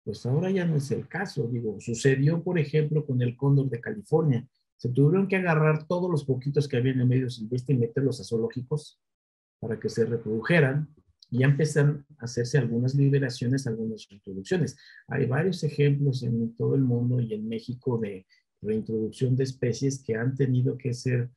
Pues ahora ya no es el caso. Digo, sucedió, por ejemplo, con el cóndor de California. Se tuvieron que agarrar todos los poquitos que había en el medio silvestre y meterlos a zoológicos para que se reprodujeran y ya empiezan a hacerse algunas liberaciones, algunas reintroducciones. Hay varios ejemplos en todo el mundo y en México de reintroducción de especies que han tenido que ser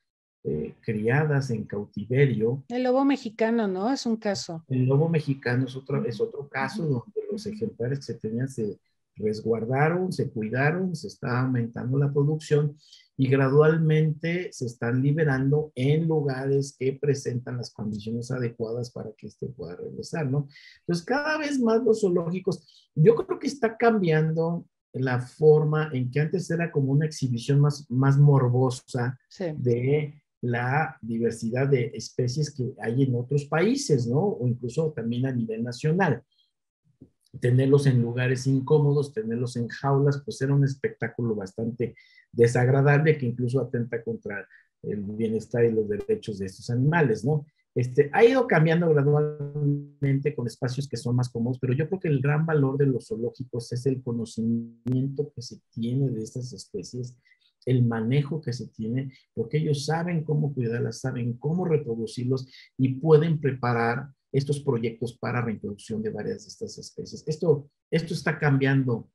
criadas en cautiverio. El lobo mexicano, ¿no? Es un caso. El lobo mexicano es otro caso donde los ejemplares que se tenían se resguardaron, se cuidaron, se está aumentando la producción y gradualmente se están liberando en lugares que presentan las condiciones adecuadas para que este pueda regresar, ¿no? Entonces, cada vez más los zoológicos, yo creo que está cambiando la forma en que antes era como una exhibición más morbosa Sí. de la diversidad de especies que hay en otros países, ¿no? O incluso también a nivel nacional. Tenerlos en lugares incómodos, tenerlos en jaulas, pues era un espectáculo bastante desagradable que incluso atenta contra el bienestar y los derechos de estos animales, ¿no? Ha ido cambiando gradualmente con espacios que son más cómodos, pero yo creo que el gran valor de los zoológicos es el conocimiento que se tiene de estas especies, el manejo que se tiene, porque ellos saben cómo cuidarlas, saben cómo reproducirlos y pueden preparar estos proyectos para reintroducción de varias de estas especies. Esto está cambiando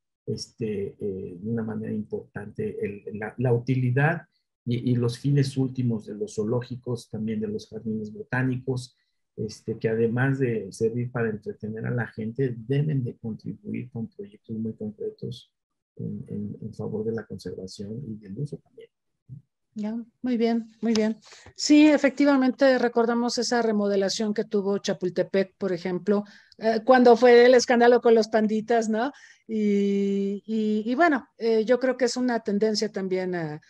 de una manera importante. La utilidad y los fines últimos de los zoológicos, también de los jardines botánicos, que además de servir para entretener a la gente, deben de contribuir con proyectos muy concretos en favor de la conservación y del uso también. Ya, muy bien, muy bien. Sí, efectivamente recordamos esa remodelación que tuvo Chapultepec, por ejemplo, cuando fue el escándalo con los panditas, ¿no? Y bueno, yo creo que es una tendencia también a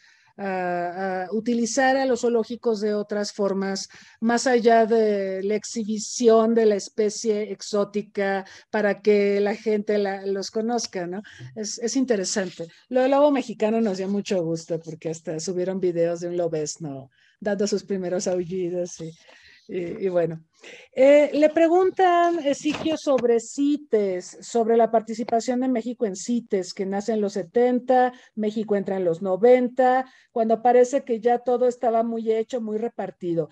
utilizar a los zoológicos de otras formas, más allá de la exhibición de la especie exótica para que la gente los conozca, ¿no? Es interesante. Lo del lobo mexicano nos dio mucho gusto porque hasta subieron videos de un lobezno dando sus primeros aullidos y bueno. Le preguntan, Ezequiel, sobre CITES, sobre la participación de México en CITES, que nace en los 70, México entra en los 90, cuando parece que ya todo estaba muy hecho, muy repartido.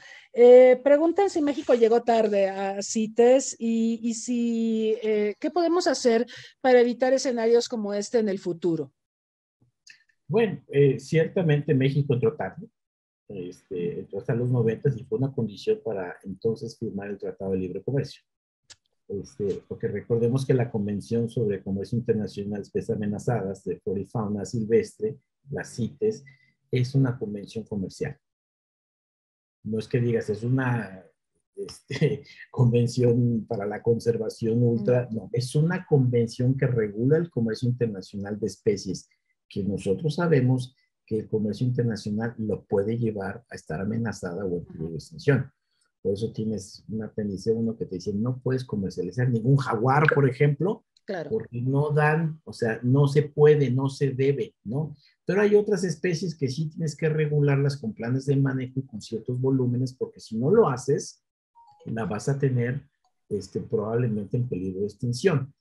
Preguntan si México llegó tarde a CITES y si, ¿qué podemos hacer para evitar escenarios como este en el futuro? Bueno, ciertamente México entró tarde, entró hasta los 90 y fue una condición para entonces firmar el Tratado de Libre Comercio. Porque recordemos que la Convención sobre Comercio Internacional de Especies Amenazadas de Flora y Fauna Silvestre, la CITES, es una convención comercial. No es que digas, es una convención para la conservación ultra, no, es una convención que regula el comercio internacional de especies, que nosotros sabemos que el comercio internacional lo puede llevar a estar amenazada o en peligro de extinción. Por eso tienes un apéndice 1 que te dice, no puedes comercializar ningún jaguar, por ejemplo, Claro. porque no dan, o sea, no se puede, no se debe, ¿no? Pero hay otras especies que sí tienes que regularlas con planes de manejo y con ciertos volúmenes, porque si no lo haces, la vas a tener probablemente en peligro de extinción.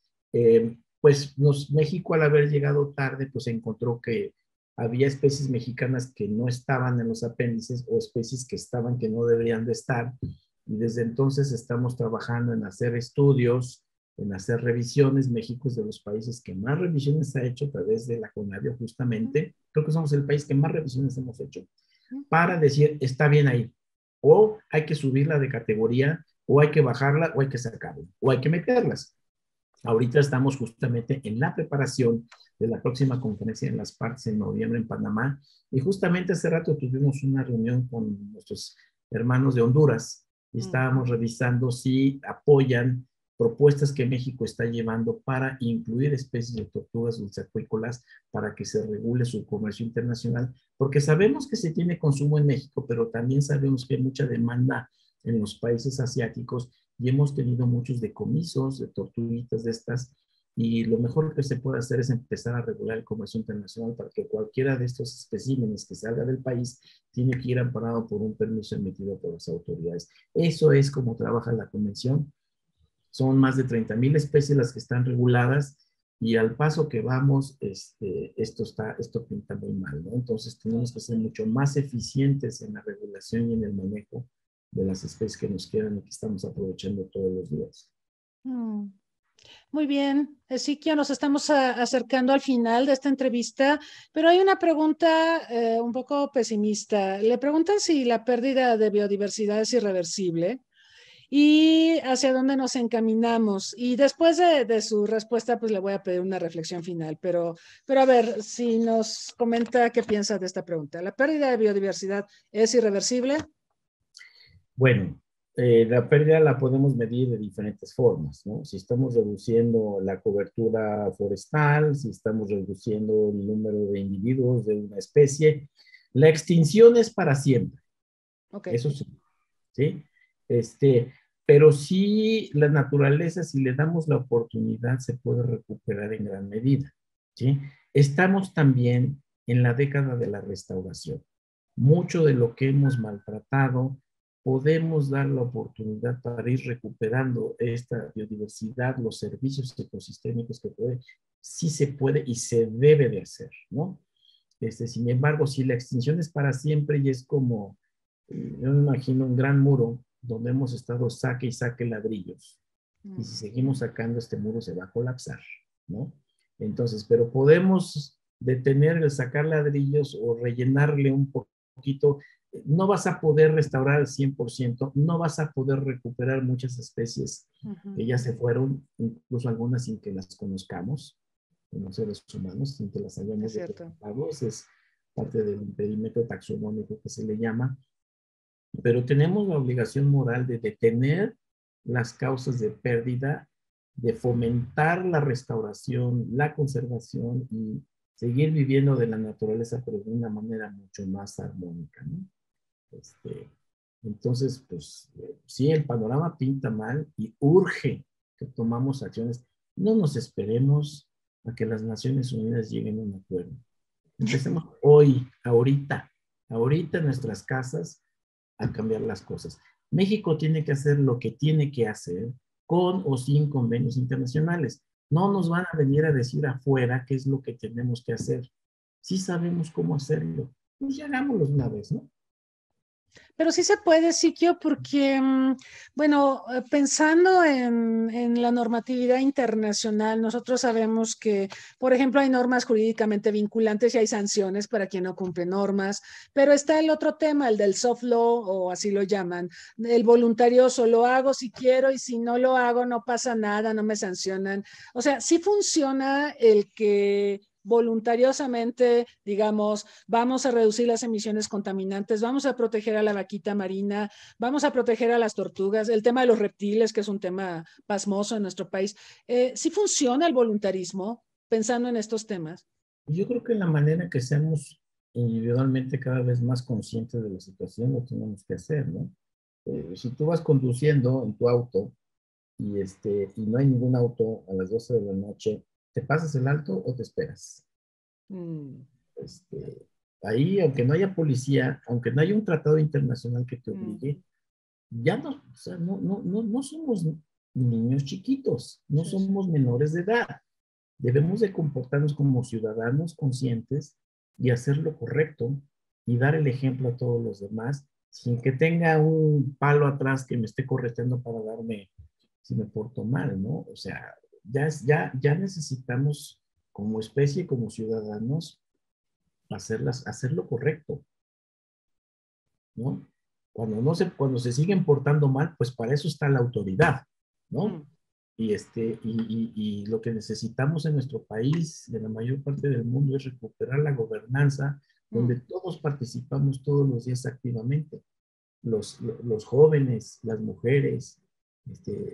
Pues México, al haber llegado tarde, pues encontró que había especies mexicanas que no estaban en los apéndices o especies que estaban que no deberían de estar. Y desde entonces estamos trabajando en hacer estudios, en hacer revisiones. México es de los países que más revisiones ha hecho a través de la CONAVIO justamente. Creo que somos el país que más revisiones hemos hecho para decir, está bien ahí. O hay que subirla de categoría, o hay que bajarla, o hay que sacarla, o hay que meterlas. Ahorita estamos justamente en la preparación de la próxima conferencia en las partes en noviembre en Panamá, y justamente hace rato tuvimos una reunión con nuestros hermanos de Honduras y estábamos revisando si apoyan propuestas que México está llevando para incluir especies de tortugas dulceacuícolas para que se regule su comercio internacional, porque sabemos que se tiene consumo en México, pero también sabemos que hay mucha demanda en los países asiáticos y hemos tenido muchos decomisos de tortuguitas de estas, y lo mejor que se puede hacer es empezar a regular el comercio internacional para que cualquiera de estos especímenes que salga del país tiene que ir amparado por un permiso emitido por las autoridades. Eso es como trabaja la convención. Son más de 30,000 especies las que están reguladas, y al paso que vamos, esto pinta muy mal, ¿no? Entonces tenemos que ser mucho más eficientes en la regulación y en el manejo de las especies que nos quedan y que estamos aprovechando todos los días. Muy bien, Ezequiel, nos estamos acercando al final de esta entrevista, pero hay una pregunta un poco pesimista. Le preguntan si la pérdida de biodiversidad es irreversible y hacia dónde nos encaminamos. Y después de su respuesta, pues le voy a pedir una reflexión final, pero a ver si nos comenta qué piensa de esta pregunta. ¿La pérdida de biodiversidad es irreversible? Bueno, La pérdida la podemos medir de diferentes formas, ¿no? Si estamos reduciendo la cobertura forestal, si estamos reduciendo el número de individuos de una especie, la extinción es para siempre, Ok. eso sí, ¿sí? Pero sí, la naturaleza, si le damos la oportunidad, se puede recuperar en gran medida, ¿sí? Estamos también en la década de la restauración. Mucho de lo que hemos maltratado, podemos dar la oportunidad para ir recuperando esta biodiversidad, los servicios ecosistémicos que puede, sí se puede y se debe de hacer, ¿no? Sin embargo, si la extinción es para siempre y es como, yo me imagino un gran muro donde hemos estado saque y saque ladrillos, y si seguimos sacando este muro se va a colapsar, ¿no? Entonces, pero podemos detener el sacar ladrillos o rellenarle un poquito. No vas a poder restaurar al 100%, no vas a poder recuperar muchas especies que ya se fueron, incluso algunas sin que las conozcamos, como seres humanos, sin que las hayamos documentado. Ese es parte del perímetro taxonómico que se le llama. Pero tenemos la obligación moral de detener las causas de pérdida, de fomentar la restauración, la conservación y seguir viviendo de la naturaleza, pero de una manera mucho más armónica, ¿no? Entonces, pues sí, el panorama pinta mal y urge que tomamos acciones. No nos esperemos a que las Naciones Unidas lleguen a un acuerdo. Empecemos hoy, ahorita en nuestras casas a cambiar las cosas. México tiene que hacer lo que tiene que hacer con o sin convenios internacionales. No nos van a venir a decir afuera qué es lo que tenemos que hacer. Sí sabemos cómo hacerlo. Pues ya hagámoslo una vez, ¿no? Pero sí se puede, Siquio, porque, bueno, pensando en la normatividad internacional, nosotros sabemos que, por ejemplo, hay normas jurídicamente vinculantes y hay sanciones para quien no cumple normas, pero está el otro tema, el del soft law, o así lo llaman, el voluntarioso, lo hago si quiero y si no lo hago no pasa nada, no me sancionan. O sea, sí funciona el que voluntariosamente, digamos, vamos a reducir las emisiones contaminantes, vamos a proteger a la vaquita marina, vamos a proteger a las tortugas, el tema de los reptiles, que es un tema pasmoso en nuestro país. ¿Sí funciona el voluntarismo pensando en estos temas? Yo creo que la manera que seamos individualmente cada vez más conscientes de la situación lo tenemos que hacer, ¿no? Si tú vas conduciendo en tu auto y no hay ningún auto a las 12 de la noche, ¿te pasas el alto o te esperas? Ahí, aunque no haya policía, aunque no haya un tratado internacional que te obligue, ya no, o sea, no somos niños chiquitos, no somos menores de edad. Debemos de comportarnos como ciudadanos conscientes y hacer lo correcto y dar el ejemplo a todos los demás sin que tenga un palo atrás que me esté correteando para darme si me porto mal, ¿no? O sea, ya necesitamos como especie, como ciudadanos, hacer lo correcto, ¿no? Cuando se siguen portando mal, pues para eso está la autoridad, ¿no? Y lo que necesitamos en nuestro país, en la mayor parte del mundo, es recuperar la gobernanza donde todos participamos todos los días activamente. Los jóvenes, las mujeres,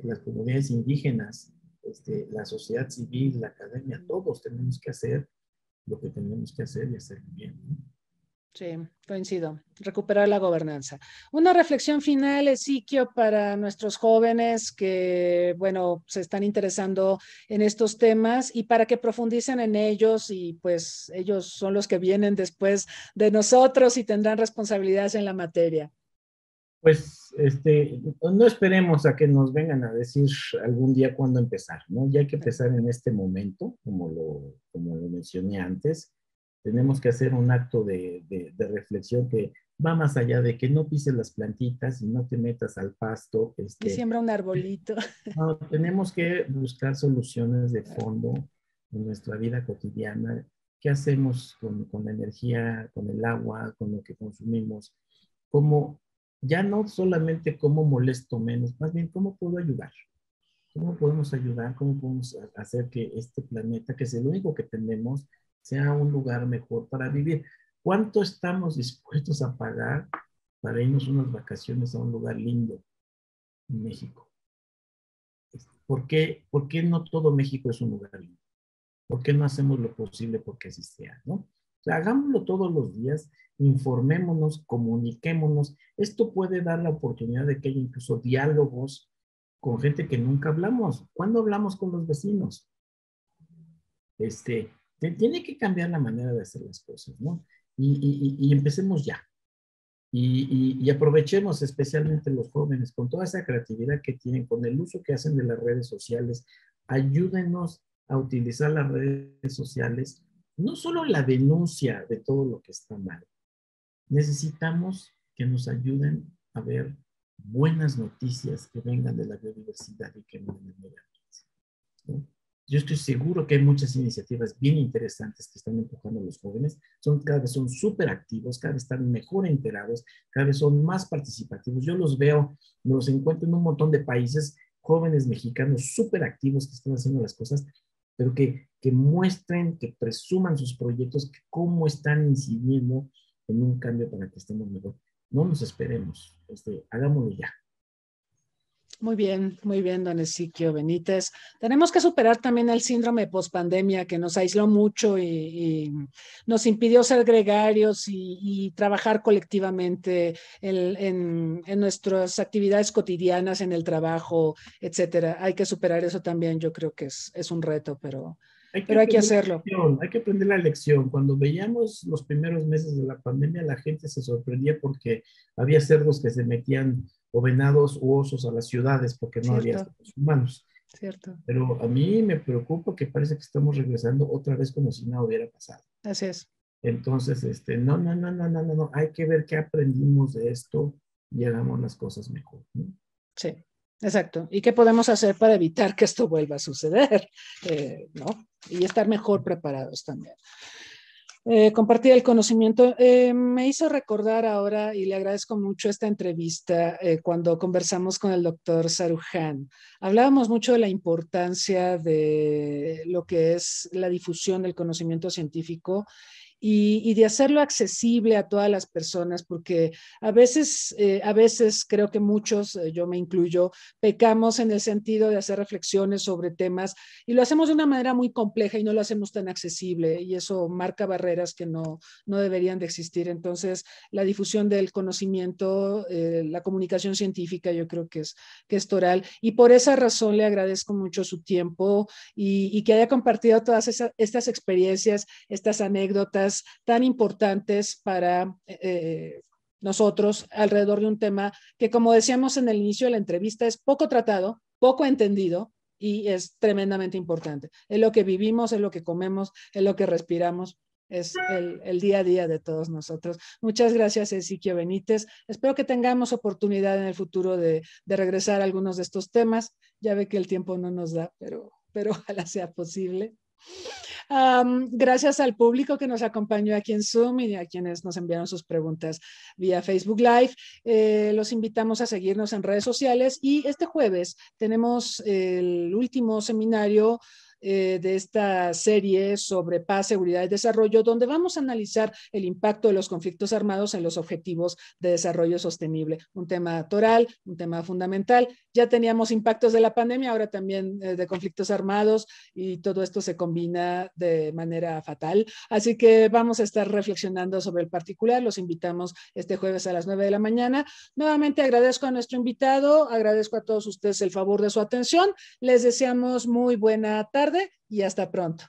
las comunidades indígenas, la sociedad civil, la academia, todos tenemos que hacer lo que tenemos que hacer y hacerlo bien, ¿no? Sí, coincido. Recuperar la gobernanza. Una reflexión final, Ezequiel, para nuestros jóvenes que, bueno, se están interesando en estos temas y para que profundicen en ellos y pues ellos son los que vienen después de nosotros y tendrán responsabilidades en la materia. Pues no esperemos a que nos vengan a decir algún día cuándo empezar, ¿no? Ya hay que empezar en este momento, como lo mencioné antes. Tenemos que hacer un acto de reflexión que va más allá de que no pises las plantitas y no te metas al pasto. Y siembra un arbolito. No, tenemos que buscar soluciones de fondo en nuestra vida cotidiana. ¿Qué hacemos con la energía, con el agua, con lo que consumimos? ¿Cómo, ya no solamente cómo molesto menos, más bien cómo puedo ayudar? ¿Cómo podemos ayudar? ¿Cómo podemos hacer que este planeta, que es el único que tenemos, sea un lugar mejor para vivir? ¿Cuánto estamos dispuestos a pagar para irnos unas vacaciones a un lugar lindo? en México. ¿Por qué no todo México es un lugar lindo? ¿Por qué no hacemos lo posible porque así sea, no? O sea, hagámoslo todos los días, informémonos, comuniquémonos. Esto puede dar la oportunidad de que haya incluso diálogos con gente que nunca hablamos. ¿Cuándo hablamos con los vecinos? Tiene que cambiar la manera de hacer las cosas, ¿no? Y empecemos ya. Y aprovechemos especialmente los jóvenes con toda esa creatividad que tienen, con el uso que hacen de las redes sociales. Ayúdenos a utilizar las redes sociales, no solo la denuncia de todo lo que está mal. Necesitamos que nos ayuden a ver buenas noticias que vengan de la biodiversidad y que vengan del medio ambiente, ¿no? Yo estoy seguro que hay muchas iniciativas bien interesantes que están empujando a los jóvenes. Cada vez son súper activos, cada vez están mejor enterados, cada vez son más participativos. Yo los veo, los encuentro en un montón de países, jóvenes mexicanos súper activos que están haciendo las cosas, pero que muestren, que presuman sus proyectos, que cómo están incidiendo en un cambio para que estemos mejor. No nos esperemos, hagámoslo ya. Muy bien, don Ezequiel Benítez. Tenemos que superar también el síndrome pospandemia que nos aisló mucho y nos impidió ser gregarios y trabajar colectivamente en nuestras actividades cotidianas, en el trabajo, etcétera. Hay que superar eso también. Yo creo que es un reto, pero hay que hacerlo. Hay que aprender la lección. Cuando veíamos los primeros meses de la pandemia, la gente se sorprendía porque había cerdos que se metían, o venados u osos, a las ciudades porque no había seres humanos. Cierto. Pero a mí me preocupa que parece que estamos regresando otra vez como si nada hubiera pasado. Así es. Entonces, no. Hay que ver qué aprendimos de esto y hagamos las cosas mejor, ¿no? Sí. Exacto. ¿Y qué podemos hacer para evitar que esto vuelva a suceder? ¿No? Y estar mejor preparados también. Compartir el conocimiento. Me hizo recordar ahora, y le agradezco mucho esta entrevista, cuando conversamos con el doctor Saruhan. Hablábamos mucho de la importancia de lo que es la difusión del conocimiento científico y de hacerlo accesible a todas las personas, porque a veces creo que muchos, yo me incluyo, pecamos en el sentido de hacer reflexiones sobre temas y lo hacemos de una manera muy compleja y no lo hacemos tan accesible, y eso marca barreras que no deberían de existir. Entonces, la difusión del conocimiento, la comunicación científica, yo creo que es toral, y por esa razón le agradezco mucho su tiempo y que haya compartido todas estas experiencias, estas anécdotas tan importantes para nosotros alrededor de un tema que, como decíamos en el inicio de la entrevista, es poco tratado, poco entendido y es tremendamente importante. Es lo que vivimos, es lo que comemos, es lo que respiramos, es el día a día de todos nosotros. Muchas gracias, Ezequiel Benítez. Espero que tengamos oportunidad en el futuro de regresar a algunos de estos temas. Ya ve que el tiempo no nos da, pero ojalá sea posible. Gracias al público que nos acompañó aquí en Zoom y a quienes nos enviaron sus preguntas vía Facebook Live. Los invitamos a seguirnos en redes sociales, y este jueves tenemos el último seminario de esta serie sobre paz, seguridad y desarrollo, donde vamos a analizar el impacto de los conflictos armados en los objetivos de desarrollo sostenible. Un tema toral, un tema fundamental. Ya teníamos impactos de la pandemia, ahora también de conflictos armados, y todo esto se combina de manera fatal. Así que vamos a estar reflexionando sobre el particular. Los invitamos este jueves a las 9 de la mañana. Nuevamente agradezco a nuestro invitado, agradezco a todos ustedes el favor de su atención. Les deseamos muy buena tarde y hasta pronto.